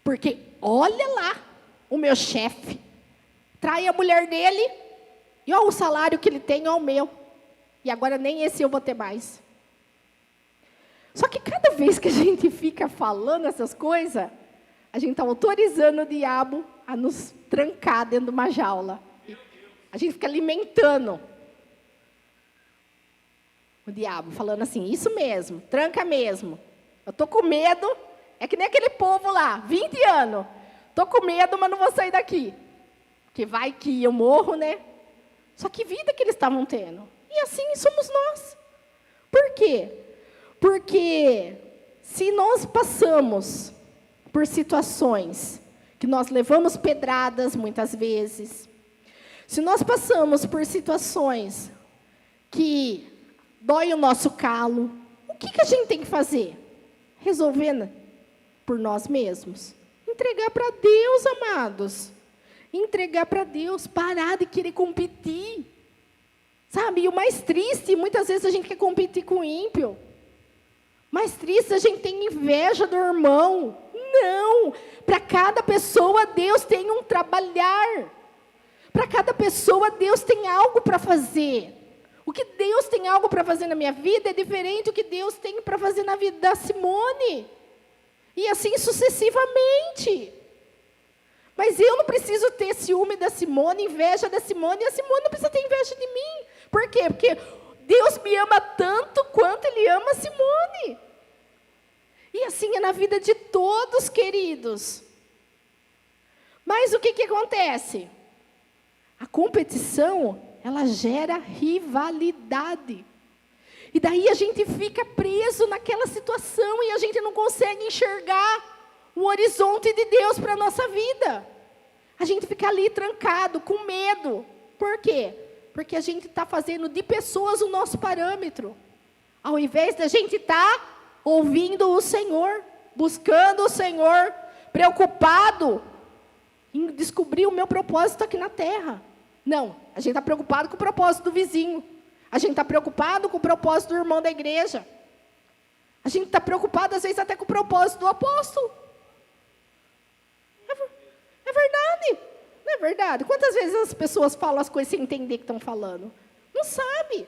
Porque, olha lá, o meu chefe trai a mulher dele. E olha o salário que ele tem, olha o meu. E agora nem esse eu vou ter mais. Só que cada vez que a gente fica falando essas coisas, a gente está autorizando o diabo a nos trancar dentro de uma jaula. A gente fica alimentando o diabo, falando assim, isso mesmo, tranca mesmo. Eu estou com medo, é que nem aquele povo lá, 20 anos. Estou com medo, mas não vou sair daqui. Porque vai que eu morro, né? Só que vida que eles estavam tendo. E assim somos nós. Por quê? Porque se nós passamos por situações que nós levamos pedradas muitas vezes, se nós passamos por situações que dói o nosso calo, o que a gente tem que fazer? Resolver por nós mesmos. Entregar para Deus, amados. Entregar para Deus, parar de querer competir. Sabe, e o mais triste, muitas vezes a gente quer competir com o ímpio. Mais triste, a gente tem inveja do irmão. Não, para cada pessoa Deus tem um trabalhar. Para cada pessoa Deus tem algo para fazer. O que Deus tem algo para fazer na minha vida é diferente do que Deus tem para fazer na vida da Simone. E assim sucessivamente. Mas eu não preciso ter ciúme da Simone, inveja da Simone, e a Simone não precisa ter inveja de mim. Por quê? Porque Deus me ama tanto quanto Ele ama a Simone. E assim é na vida de todos, queridos. Mas o que acontece? A competição, ela gera rivalidade. E daí a gente fica preso naquela situação e a gente não consegue enxergar o horizonte de Deus para a nossa vida. A gente fica ali trancado, com medo. Por quê? Porque a gente está fazendo de pessoas o nosso parâmetro. Ao invés da gente estar ouvindo o Senhor, buscando o Senhor, preocupado em descobrir o meu propósito aqui na terra. Não, a gente está preocupado com o propósito do vizinho. A gente está preocupado com o propósito do irmão da igreja. A gente está preocupado, às vezes, até com o propósito do apóstolo. É verdade. Não é verdade? Quantas vezes as pessoas falam as coisas sem entender o que estão falando? Não sabe.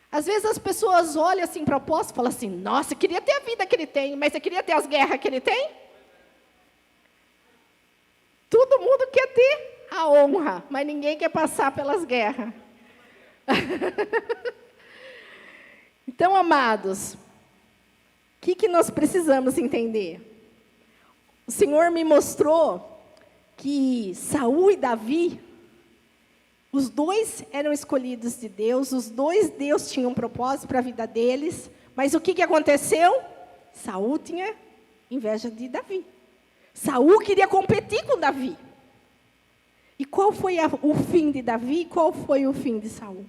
Às vezes as pessoas olham assim para o apóstolo e falam assim, nossa, eu queria ter a vida que ele tem, mas você queria ter as guerras que ele tem? Todo mundo quer ter a honra, mas ninguém quer passar pelas guerras. Então, amados, o que nós precisamos entender? O Senhor me mostrou que Saul e Davi, os dois eram escolhidos de Deus, os dois Deus tinham um propósito para a vida deles, mas o que aconteceu? Saul tinha inveja de Davi. Saul queria competir com Davi. E qual foi o fim de Davi? Qual foi o fim de Saul?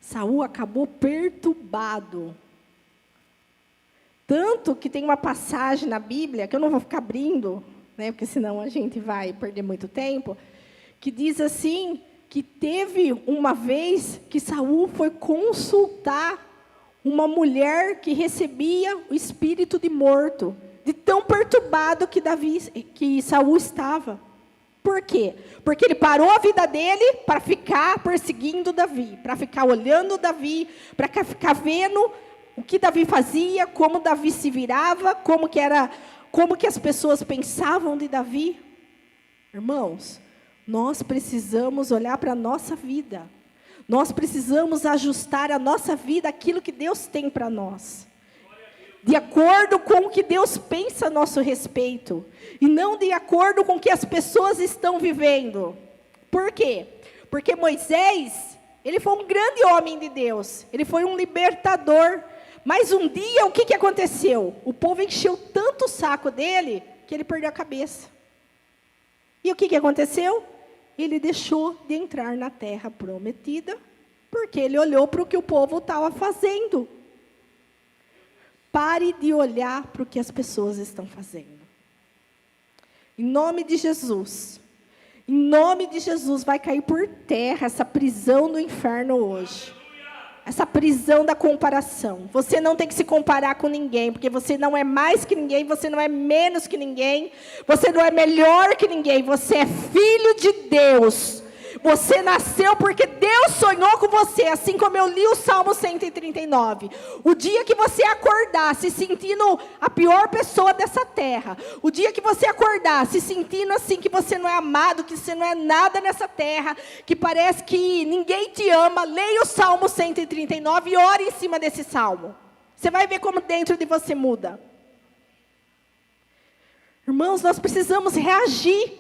Saul acabou perturbado. Tanto que tem uma passagem na Bíblia, que eu não vou ficar abrindo, né, porque senão a gente vai perder muito tempo, que diz assim, que teve uma vez que Saul foi consultar uma mulher que recebia o espírito de morto, de tão perturbado que Saul estava. Por quê? Porque ele parou a vida dele para ficar perseguindo Davi, para ficar olhando Davi, para ficar vendo o que Davi fazia, como Davi se virava, como que as pessoas pensavam de Davi. Irmãos, nós precisamos olhar para a nossa vida. Nós precisamos ajustar a nossa vida àquilo que Deus tem para nós. de acordo com o que Deus pensa a nosso respeito, e não de acordo com o que as pessoas estão vivendo. Por quê? Porque Moisés, ele foi um grande homem de Deus, ele foi um libertador, mas um dia o que aconteceu? O povo encheu tanto o saco dele, que ele perdeu a cabeça. E o que aconteceu? Ele deixou de entrar na terra prometida, porque ele olhou para o que o povo estava fazendo. Pare de olhar para o que as pessoas estão fazendo. Em nome de Jesus, vai cair por terra essa prisão do inferno hoje. Essa prisão da comparação. Você não tem que se comparar com ninguém, porque você não é mais que ninguém, você não é menos que ninguém, você não é melhor que ninguém, você é filho de Deus. Você nasceu porque Deus sonhou com você, assim como eu li o Salmo 139. O dia que você acordar se sentindo a pior pessoa dessa terra, o dia que você acordar se sentindo assim que você não é amado, que você não é nada nessa terra, que parece que ninguém te ama, leia o Salmo 139 e ore em cima desse salmo. Você vai ver como dentro de você muda. Irmãos, nós precisamos reagir.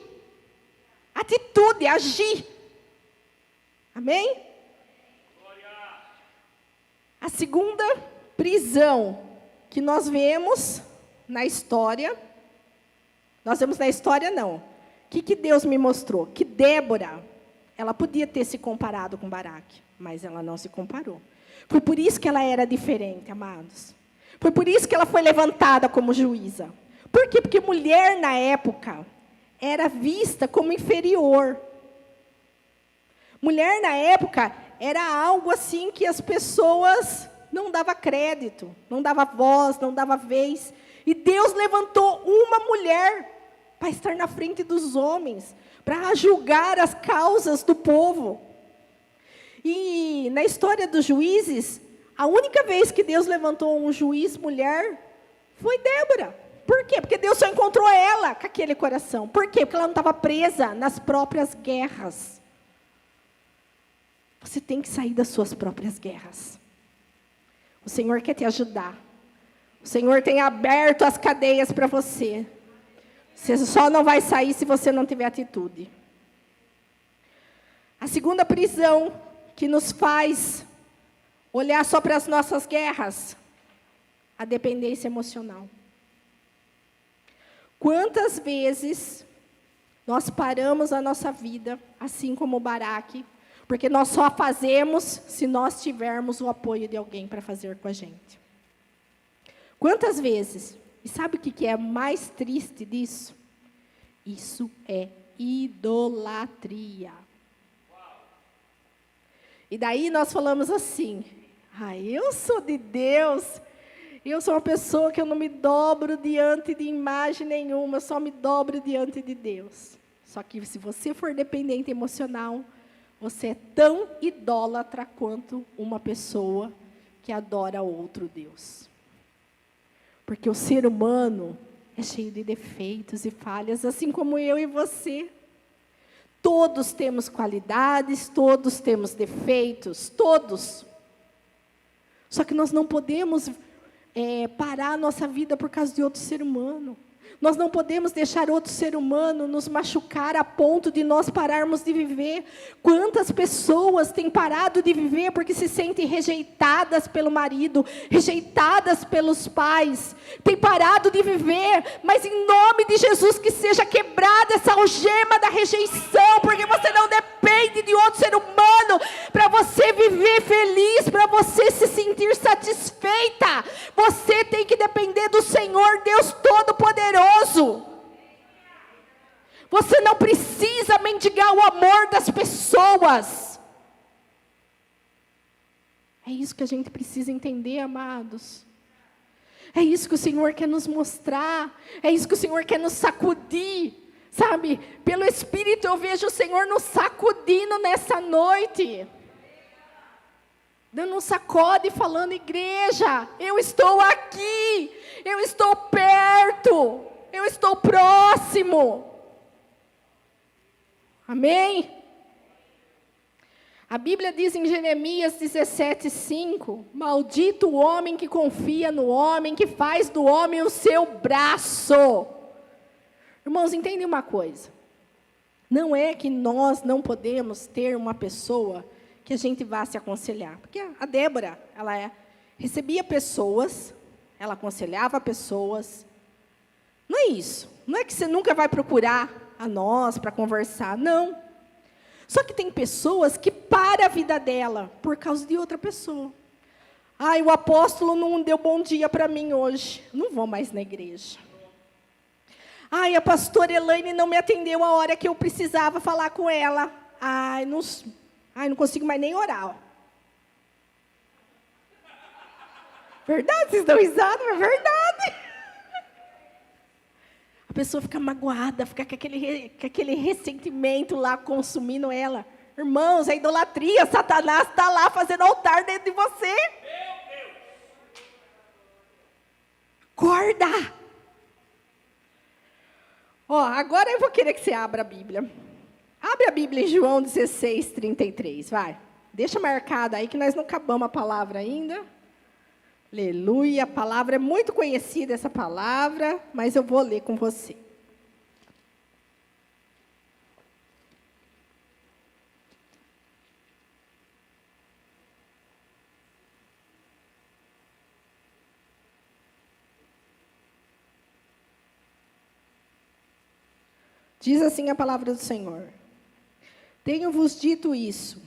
Atitude, agir. Amém? A segunda prisão que nós vemos na história, O que Deus me mostrou? Que Débora, ela podia ter se comparado com Baraque, mas ela não se comparou. Foi por isso que ela era diferente, amados. Foi por isso que ela foi levantada como juíza. Por quê? Porque mulher na época era vista como inferior. Mulher na época era algo assim que as pessoas não davam crédito, não davam voz, não davam vez. E Deus levantou uma mulher para estar na frente dos homens, para julgar as causas do povo. E na história dos juízes, a única vez que Deus levantou um juiz mulher foi Débora. Por quê? Porque Deus só encontrou ela com aquele coração. Por quê? Porque ela não estava presa nas próprias guerras. Você tem que sair das suas próprias guerras. O Senhor quer te ajudar. O Senhor tem aberto as cadeias para você. Você só não vai sair se você não tiver atitude. A segunda prisão que nos faz olhar só para as nossas guerras, a dependência emocional. Quantas vezes nós paramos a nossa vida, assim como o Baraque, porque nós só fazemos se nós tivermos o apoio de alguém para fazer com a gente. Quantas vezes? E sabe o que é mais triste disso? Isso é idolatria. E daí nós falamos assim, eu sou de Deus, eu sou uma pessoa que eu não me dobro diante de imagem nenhuma, eu só me dobro diante de Deus. Só que se você for dependente emocional, você é tão idólatra quanto uma pessoa que adora outro Deus. Porque o ser humano é cheio de defeitos e falhas, assim como eu e você. Todos temos qualidades, todos temos defeitos, todos. Só que nós não podemos parar a nossa vida por causa de outro ser humano. Nós não podemos deixar outro ser humano nos machucar a ponto de nós pararmos de viver. Quantas pessoas têm parado de viver porque se sentem rejeitadas pelo marido, rejeitadas pelos pais, têm parado de viver, mas em nome de Jesus que seja quebrada essa algema da rejeição, porque você não depende de outro ser humano para você viver feliz, para você se sentir satisfeita. Você tem que depender do Senhor, Deus Todo-Poderoso. Você não precisa mendigar o amor das pessoas. É isso que a gente precisa entender, amados. É isso que o Senhor quer nos mostrar. É isso que o Senhor quer nos sacudir. Sabe, pelo Espírito eu vejo o Senhor nos sacudindo nessa noite. Dando um sacode e falando, igreja, eu estou aqui. Eu estou perto. Eu estou próximo. Amém? A Bíblia diz em Jeremias 17:5, maldito o homem que confia no homem, que faz do homem o seu braço. Irmãos, entendem uma coisa. Não é que nós não podemos ter uma pessoa que a gente vá se aconselhar. Porque a Débora, ela recebia pessoas, ela aconselhava pessoas. Não é isso. Não é que você nunca vai procurar a nós para conversar. Não. Só que tem pessoas que param a vida dela por causa de outra pessoa. Ai, o apóstolo não deu bom dia para mim hoje. Não vou mais na igreja. Ai, a pastora Elaine não me atendeu a hora que eu precisava falar com ela. Ai, não consigo mais nem orar. Verdade? Vocês dão risada, mas é verdade. A pessoa fica magoada, fica com aquele ressentimento lá consumindo ela. Irmãos, é idolatria. Satanás está lá fazendo altar dentro de você. Acorda. Ó, agora eu vou querer que você abra a Bíblia. Abre a Bíblia em João 16:33, vai. Deixa marcado aí que nós não acabamos a palavra ainda. Aleluia, a palavra é muito conhecida, essa palavra, mas eu vou ler com você. Diz assim a palavra do Senhor. Tenho-vos dito isso,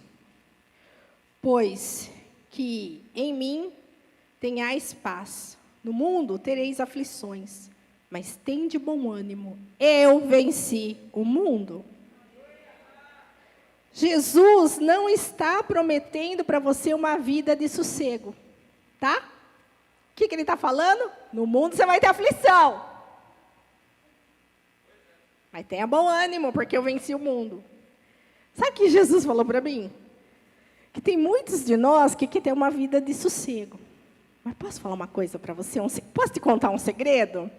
pois que em mim tenhais paz. No mundo tereis aflições, mas tende bom ânimo. Eu venci o mundo. Jesus não está prometendo para você uma vida de sossego, tá? O que ele está falando? No mundo você vai ter aflição. Mas tenha bom ânimo, porque eu venci o mundo. Sabe o que Jesus falou para mim? Que tem muitos de nós que querem ter uma vida de sossego. Mas posso falar uma coisa para você? Posso te contar um segredo?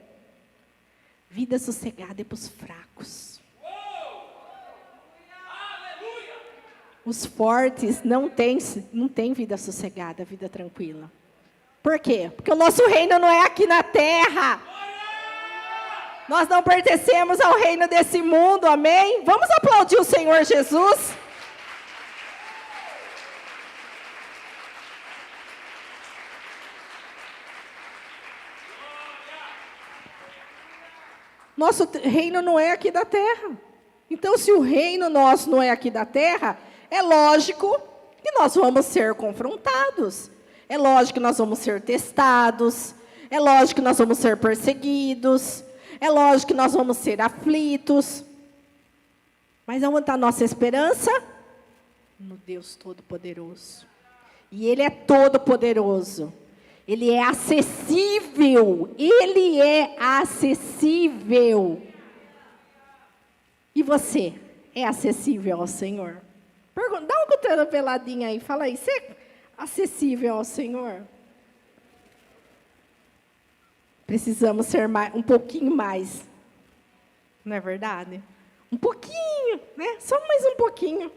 Vida sossegada é para os fracos. Os fortes não têm vida sossegada, vida tranquila. Por quê? Porque o nosso reino não é aqui na terra. Nós não pertencemos ao reino desse mundo, amém? Vamos aplaudir o Senhor Jesus? Nosso reino não é aqui da terra. Então, se o reino nosso não é aqui da terra, é lógico que nós vamos ser confrontados. É lógico que nós vamos ser testados. É lógico que nós vamos ser perseguidos. É lógico que nós vamos ser aflitos. Mas onde está a nossa esperança? No Deus Todo-Poderoso. E Ele é todo-poderoso. Ele é acessível. Ele é acessível. E você é acessível ao Senhor? Dá uma cotoveladinha aí. Fala aí, você é acessível ao Senhor? Precisamos ser um pouquinho mais. Não é verdade? Um pouquinho, né? Só mais um pouquinho.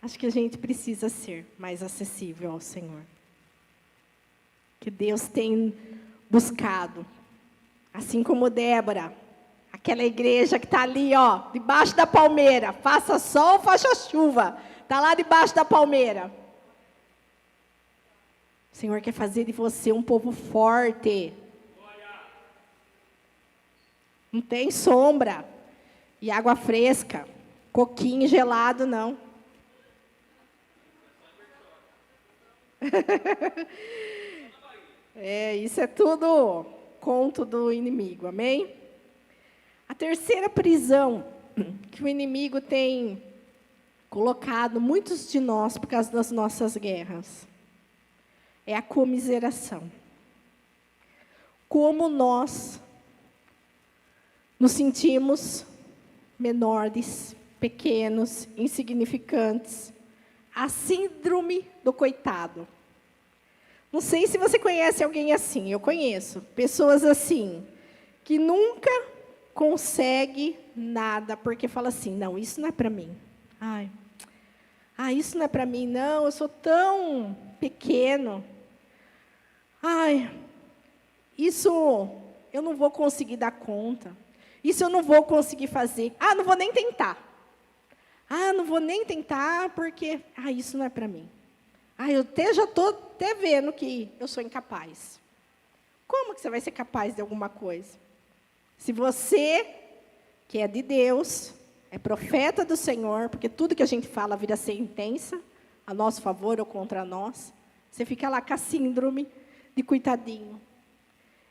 Acho que a gente precisa ser mais acessível ao Senhor. Que Deus tem buscado. Assim como Débora, aquela igreja que está ali, ó, debaixo da palmeira. Faça sol, faça chuva. Está lá debaixo da palmeira. O Senhor quer fazer de você um povo forte. Não tem sombra e água fresca, coquinho gelado, não. Isso é tudo conto do inimigo, amém? A terceira prisão que o inimigo tem colocado muitos de nós por causa das nossas guerras é a comiseração. Como nós nos sentimos menores, pequenos, insignificantes. A síndrome do coitado. Não sei se você conhece alguém assim, eu conheço. Pessoas assim, que nunca consegue nada, porque fala assim, não, isso não é para mim. Ah, isso não é para mim, não, eu sou tão pequeno. Ai, isso eu não vou conseguir dar conta. Isso eu não vou conseguir fazer. Ah, não vou nem tentar. Ah, não vou nem tentar porque isso não é para mim. Eu já estou até vendo que eu sou incapaz. Como que você vai ser capaz de alguma coisa? Se você, que é de Deus, é profeta do Senhor, porque tudo que a gente fala vira sentença, a nosso favor ou contra nós, você fica lá com a síndrome de coitadinho.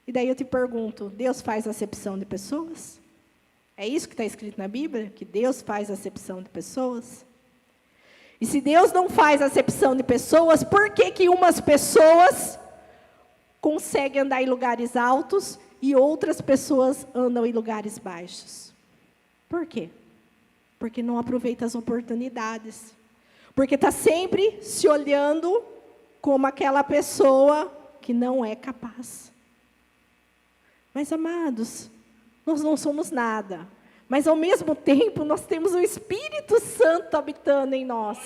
E daí eu te pergunto, Deus faz acepção de pessoas? É isso que está escrito na Bíblia? Que Deus faz acepção de pessoas? E se Deus não faz acepção de pessoas, por que que umas pessoas conseguem andar em lugares altos e outras pessoas andam em lugares baixos? Por quê? Porque não aproveita as oportunidades. Porque está sempre se olhando como aquela pessoa que não é capaz. Mas, amados, nós não somos nada. Mas, ao mesmo tempo, nós temos o Espírito Santo habitando em nós.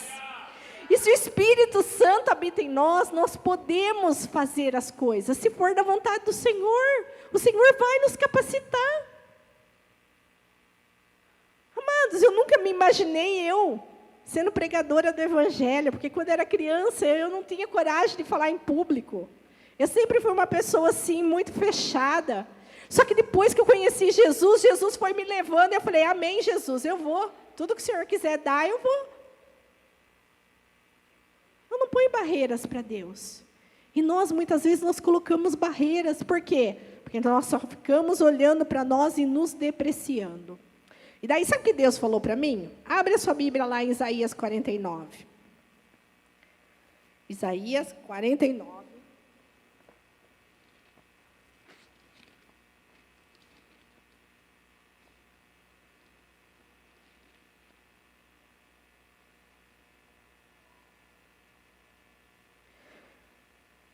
E se o Espírito Santo habita em nós, nós podemos fazer as coisas. Se for da vontade do Senhor, o Senhor vai nos capacitar. Amados, eu nunca me imaginei sendo pregadora do Evangelho, porque quando eu era criança, eu não tinha coragem de falar em público. Eu sempre fui uma pessoa assim, muito fechada. Só que depois que eu conheci Jesus, Jesus foi me levando, e eu falei, amém, Jesus, eu vou. Tudo que o Senhor quiser dar, eu vou. Eu não ponho barreiras para Deus. E nós, muitas vezes, nós colocamos barreiras. Por quê? Porque nós só ficamos olhando para nós e nos depreciando. E daí, sabe o que Deus falou para mim? Abre a sua Bíblia lá em Isaías 49. Isaías 49.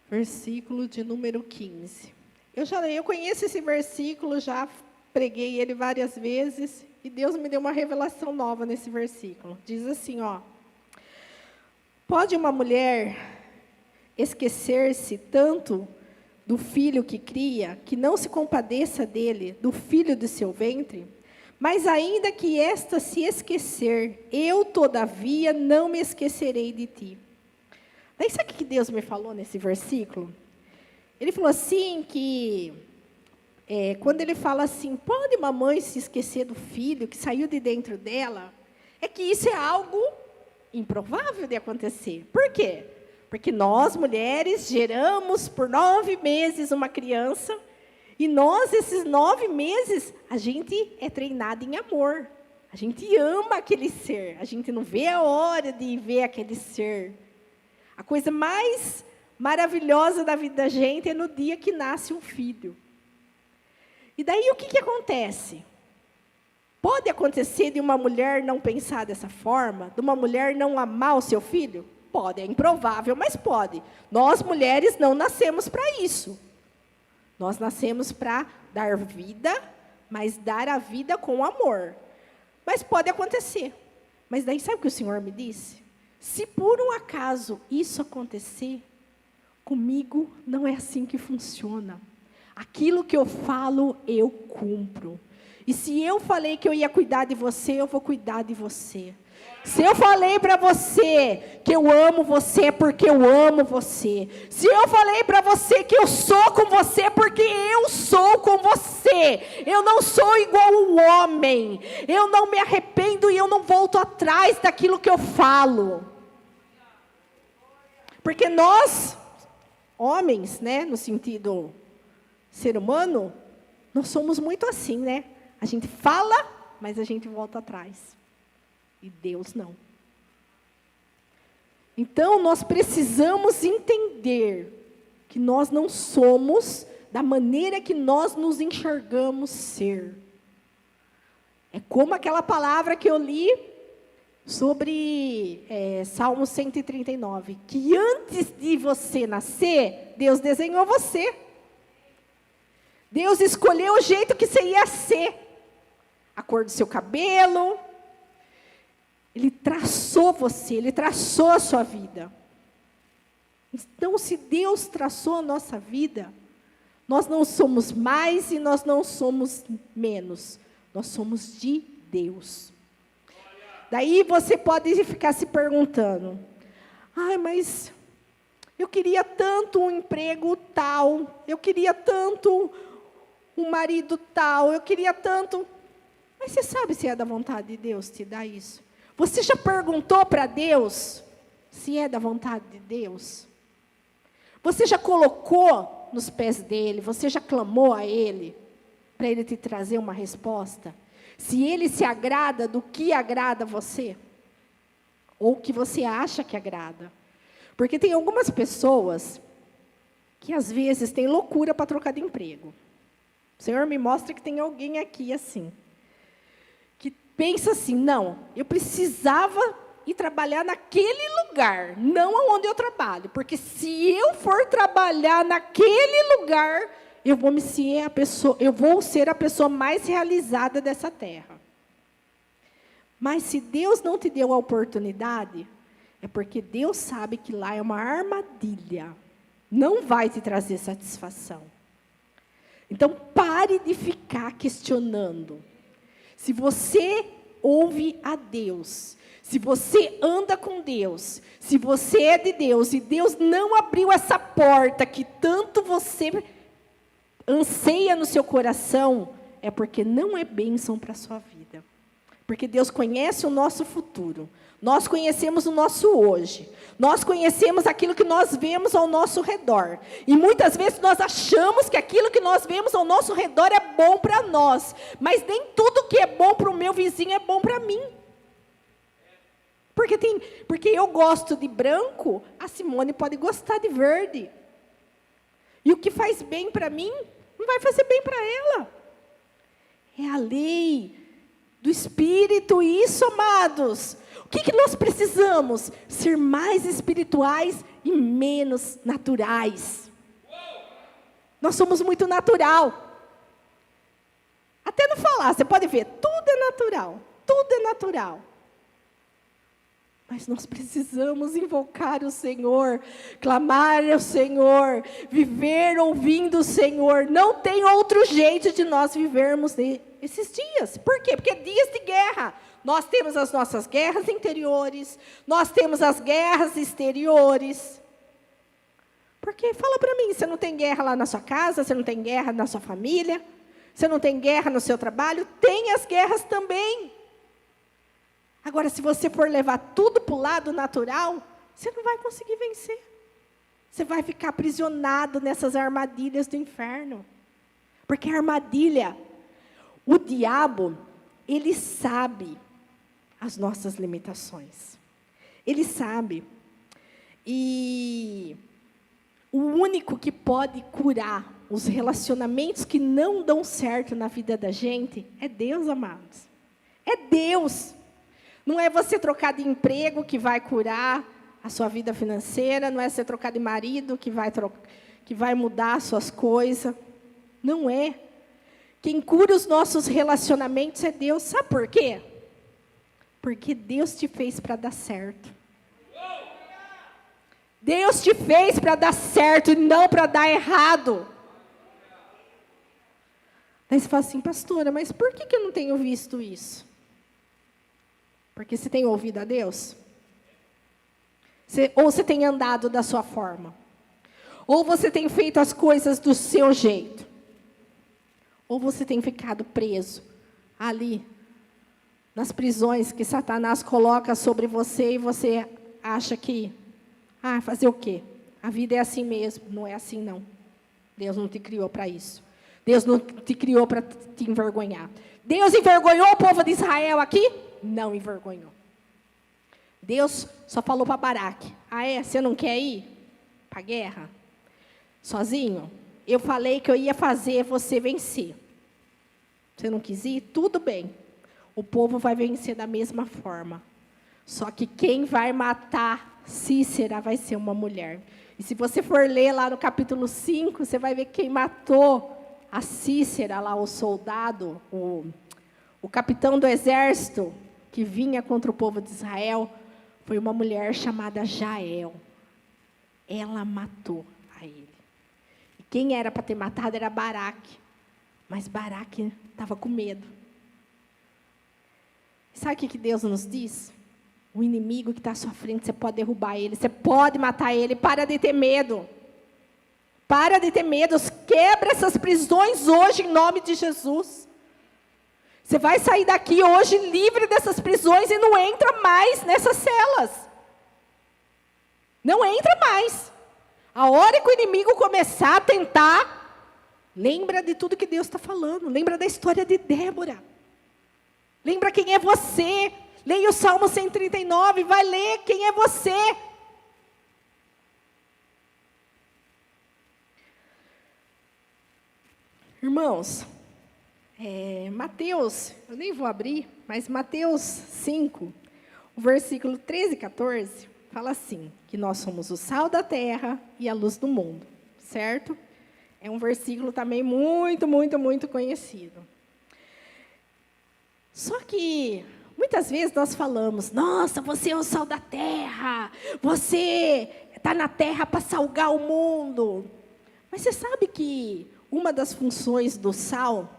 Versículo de número 15. Eu conheço esse versículo, já preguei ele várias vezes, e Deus me deu uma revelação nova nesse versículo. Diz assim, pode uma mulher esquecer-se tanto do filho que cria, que não se compadeça dele, do filho de seu ventre? Mas ainda que esta se esquecer, eu, todavia, não me esquecerei de ti. Daí sabe o que Deus me falou nesse versículo? Ele falou assim que, quando ele fala assim, pode uma mãe se esquecer do filho que saiu de dentro dela? É que isso é algo improvável de acontecer. Por quê? Porque nós, mulheres, geramos por 9 meses uma criança, e nós, esses 9 meses, a gente é treinado em amor. A gente ama aquele ser, a gente não vê a hora de ver aquele ser. A coisa mais maravilhosa da vida da gente é no dia que nasce um filho. E daí o que acontece? Pode acontecer de uma mulher não pensar dessa forma? De uma mulher não amar o seu filho? Pode, é improvável, mas pode. Nós, mulheres, não nascemos para isso. Nós nascemos para dar vida, mas dar a vida com amor. Mas pode acontecer. Mas daí sabe o que o Senhor me disse? Se por um acaso isso acontecer, comigo não é assim que funciona. Aquilo que eu falo, eu cumpro. E se eu falei que eu ia cuidar de você, eu vou cuidar de você. Se eu falei para você que eu amo você, é porque eu amo você. Se eu falei para você que eu sou com você, é porque eu sou com você. Eu não sou igual um homem. Eu não me arrependo e eu não volto atrás daquilo que eu falo. Porque nós, homens, no sentido ser humano, nós somos muito assim, A gente fala, mas a gente volta atrás. E Deus não. Então, nós precisamos entender que nós não somos da maneira que nós nos enxergamos ser. É como aquela palavra que eu li sobre Salmo 139, que antes de você nascer, Deus desenhou você. Deus escolheu o jeito que você ia ser. A cor do seu cabelo, Ele traçou você, Ele traçou a sua vida. Então, se Deus traçou a nossa vida, nós não somos mais e nós não somos menos. Nós somos de Deus. Daí você pode ficar se perguntando, mas eu queria tanto um emprego tal, eu queria tanto um marido tal, eu queria tanto... Mas você sabe se é da vontade de Deus te dar isso? Você já perguntou para Deus se é da vontade de Deus? Você já colocou nos pés dele, você já clamou a ele, para ele te trazer uma resposta? Se ele se agrada do que agrada você? Ou o que você acha que agrada? Porque tem algumas pessoas que às vezes têm loucura para trocar de emprego. O Senhor me mostra que tem alguém aqui assim, que pensa assim, não, eu precisava ir trabalhar naquele lugar, não onde eu trabalho, porque se eu for trabalhar naquele lugar, eu vou ser a pessoa mais realizada dessa terra. Mas se Deus não te deu a oportunidade, é porque Deus sabe que lá é uma armadilha. Não vai te trazer satisfação. Então, pare de ficar questionando. Se você ouve a Deus, se você anda com Deus, se você é de Deus, e Deus não abriu essa porta que tanto você anseia no seu coração, é porque não é bênção para a sua vida. Porque Deus conhece o nosso futuro. Nós conhecemos o nosso hoje. Nós conhecemos aquilo que nós vemos ao nosso redor. E muitas vezes nós achamos que aquilo que nós vemos ao nosso redor é bom para nós. Mas nem tudo que é bom para o meu vizinho é bom para mim. Porque eu gosto de branco, a Simone pode gostar de verde. E o que faz bem para mim, não vai fazer bem para ela. É a lei do Espírito, isso, amados. O que nós precisamos? Ser mais espirituais e menos naturais. Nós somos muito natural. Até não falar, você pode ver, tudo é natural. Tudo é natural. Mas nós precisamos invocar o Senhor, clamar ao Senhor, viver ouvindo o Senhor. Não tem outro jeito de nós vivermos esses dias. Por quê? Porque é dias de guerra. Nós temos as nossas guerras interiores, nós temos as guerras exteriores. Porque, fala para mim, você não tem guerra lá na sua casa, você não tem guerra na sua família, você não tem guerra no seu trabalho? Tem as guerras também. Agora, se você for levar tudo para o lado natural, você não vai conseguir vencer. Você vai ficar aprisionado nessas armadilhas do inferno. Porque a armadilha, o diabo, ele sabe as nossas limitações. Ele sabe. E o único que pode curar os relacionamentos que não dão certo na vida da gente é Deus, amados. É Deus. Não é você trocar de emprego que vai curar a sua vida financeira, não é você trocar de marido que vai mudar as suas coisas. Não é. Quem cura os nossos relacionamentos é Deus. Sabe por quê? Porque Deus te fez para dar certo. Deus te fez para dar certo e não para dar errado. Daí você fala assim, pastora, mas por que eu não tenho visto isso? Porque você tem ouvido a Deus? Ou você tem andado da sua forma? Ou você tem feito as coisas do seu jeito? Ou você tem ficado preso ali, nas prisões que Satanás coloca sobre você e você acha que, fazer o quê? A vida é assim mesmo. Não é assim, não. Deus não te criou para isso. Deus não te criou para te envergonhar. Deus envergonhou o povo de Israel aqui? Não envergonhou. Deus só falou para Baraque, você não quer ir para a guerra? Sozinho? Eu falei que eu ia fazer você vencer. Você não quis ir? Tudo bem. O povo vai vencer da mesma forma. Só que quem vai matar Cícera vai ser uma mulher. E se você for ler lá no capítulo 5, você vai ver quem matou a Cícera, lá o soldado, o capitão do exército, que vinha contra o povo de Israel foi uma mulher chamada Jael. Ela matou a ele. E quem era para ter matado era Baraque. Mas Baraque estava com medo. Sabe o que Deus nos diz? O inimigo que está à sua frente, você pode derrubar ele, você pode matar ele, para de ter medo. Para de ter medo, quebra essas prisões hoje em nome de Jesus. Você vai sair daqui hoje livre dessas prisões e não entra mais nessas celas. Não entra mais. A hora que o inimigo começar a tentar, lembra de tudo que Deus está falando. Lembra da história de Débora. Lembra quem é você. Leia o Salmo 139, vai ler quem é você. Irmãos, Mateus, eu nem vou abrir, mas Mateus 5, o versículo 13 e 14, fala assim, que nós somos o sal da terra e a luz do mundo, certo? É um versículo também muito, muito, muito conhecido. Só que, muitas vezes nós falamos, nossa, você é o sal da terra, você está na terra para salgar o mundo. Mas você sabe que uma das funções do sal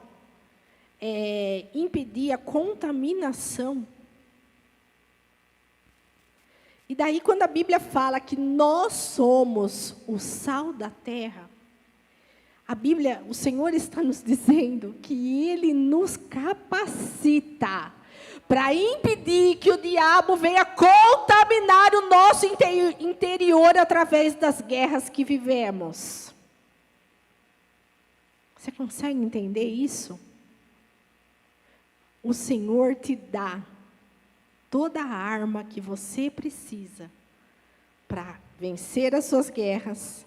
é impedir a contaminação. E daí, quando a Bíblia fala que nós somos o sal da terra, a Bíblia, o Senhor está nos dizendo que Ele nos capacita para impedir que o diabo venha contaminar o nosso interior através das guerras que vivemos. Você consegue entender isso? O Senhor te dá toda a arma que você precisa para vencer as suas guerras,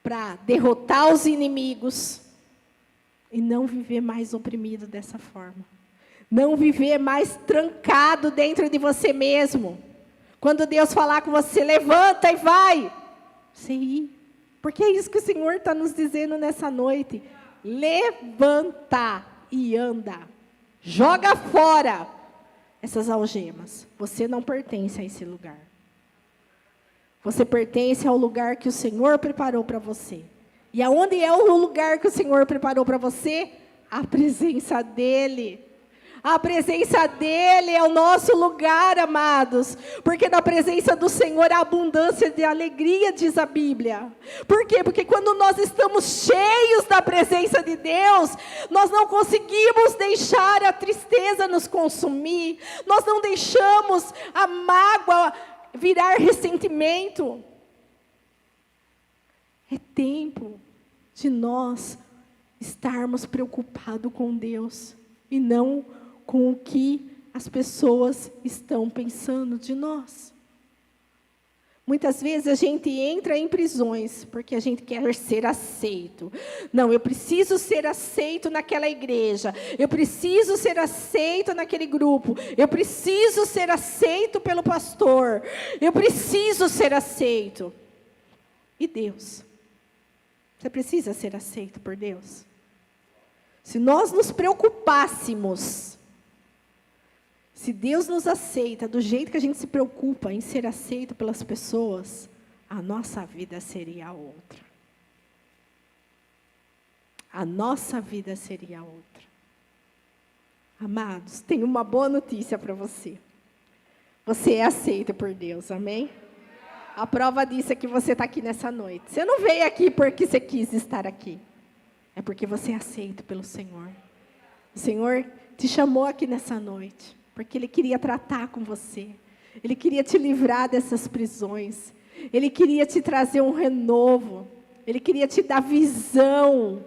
para derrotar os inimigos e não viver mais oprimido dessa forma. Não viver mais trancado dentro de você mesmo. Quando Deus falar com você, levanta e vai. Você ir. Porque é isso que o Senhor está nos dizendo nessa noite. Levanta e anda. Joga fora essas algemas. Você não pertence a esse lugar. Você pertence ao lugar que o Senhor preparou para você. E aonde é o lugar que o Senhor preparou para você? A presença dEle. A presença dEle é o nosso lugar, amados. Porque na presença do Senhor há abundância de alegria, diz a Bíblia. Por quê? Porque quando nós estamos cheios da presença de Deus, nós não conseguimos deixar a tristeza nos consumir. Nós não deixamos a mágoa virar ressentimento. É tempo de nós estarmos preocupados com Deus e não com o que as pessoas estão pensando de nós. Muitas vezes a gente entra em prisões porque a gente quer ser aceito. Não, eu preciso ser aceito naquela igreja. Eu preciso ser aceito naquele grupo. Eu preciso ser aceito pelo pastor. Eu preciso ser aceito. E Deus? Você precisa ser aceito por Deus? Se nós nos preocupássemos, se Deus nos aceita do jeito que a gente se preocupa em ser aceito pelas pessoas, a nossa vida seria outra. A nossa vida seria outra. Amados, tenho uma boa notícia para você. Você é aceito por Deus, amém? A prova disso é que você está aqui nessa noite. Você não veio aqui porque você quis estar aqui. É porque você é aceito pelo Senhor. O Senhor te chamou aqui nessa noite porque Ele queria tratar com você. Ele queria te livrar dessas prisões. Ele queria te trazer um renovo. Ele queria te dar visão.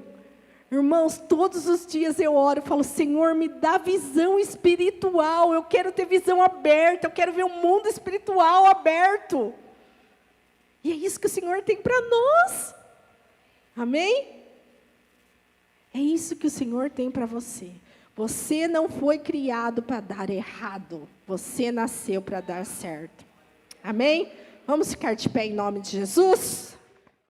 Irmãos, todos os dias eu oro e falo, Senhor, me dá visão espiritual. Eu quero ter visão aberta. Eu quero ver o mundo espiritual aberto. E é isso que o Senhor tem para nós. Amém? É isso que o Senhor tem para você. Você não foi criado para dar errado. Você nasceu para dar certo. Amém? Vamos ficar de pé em nome de Jesus?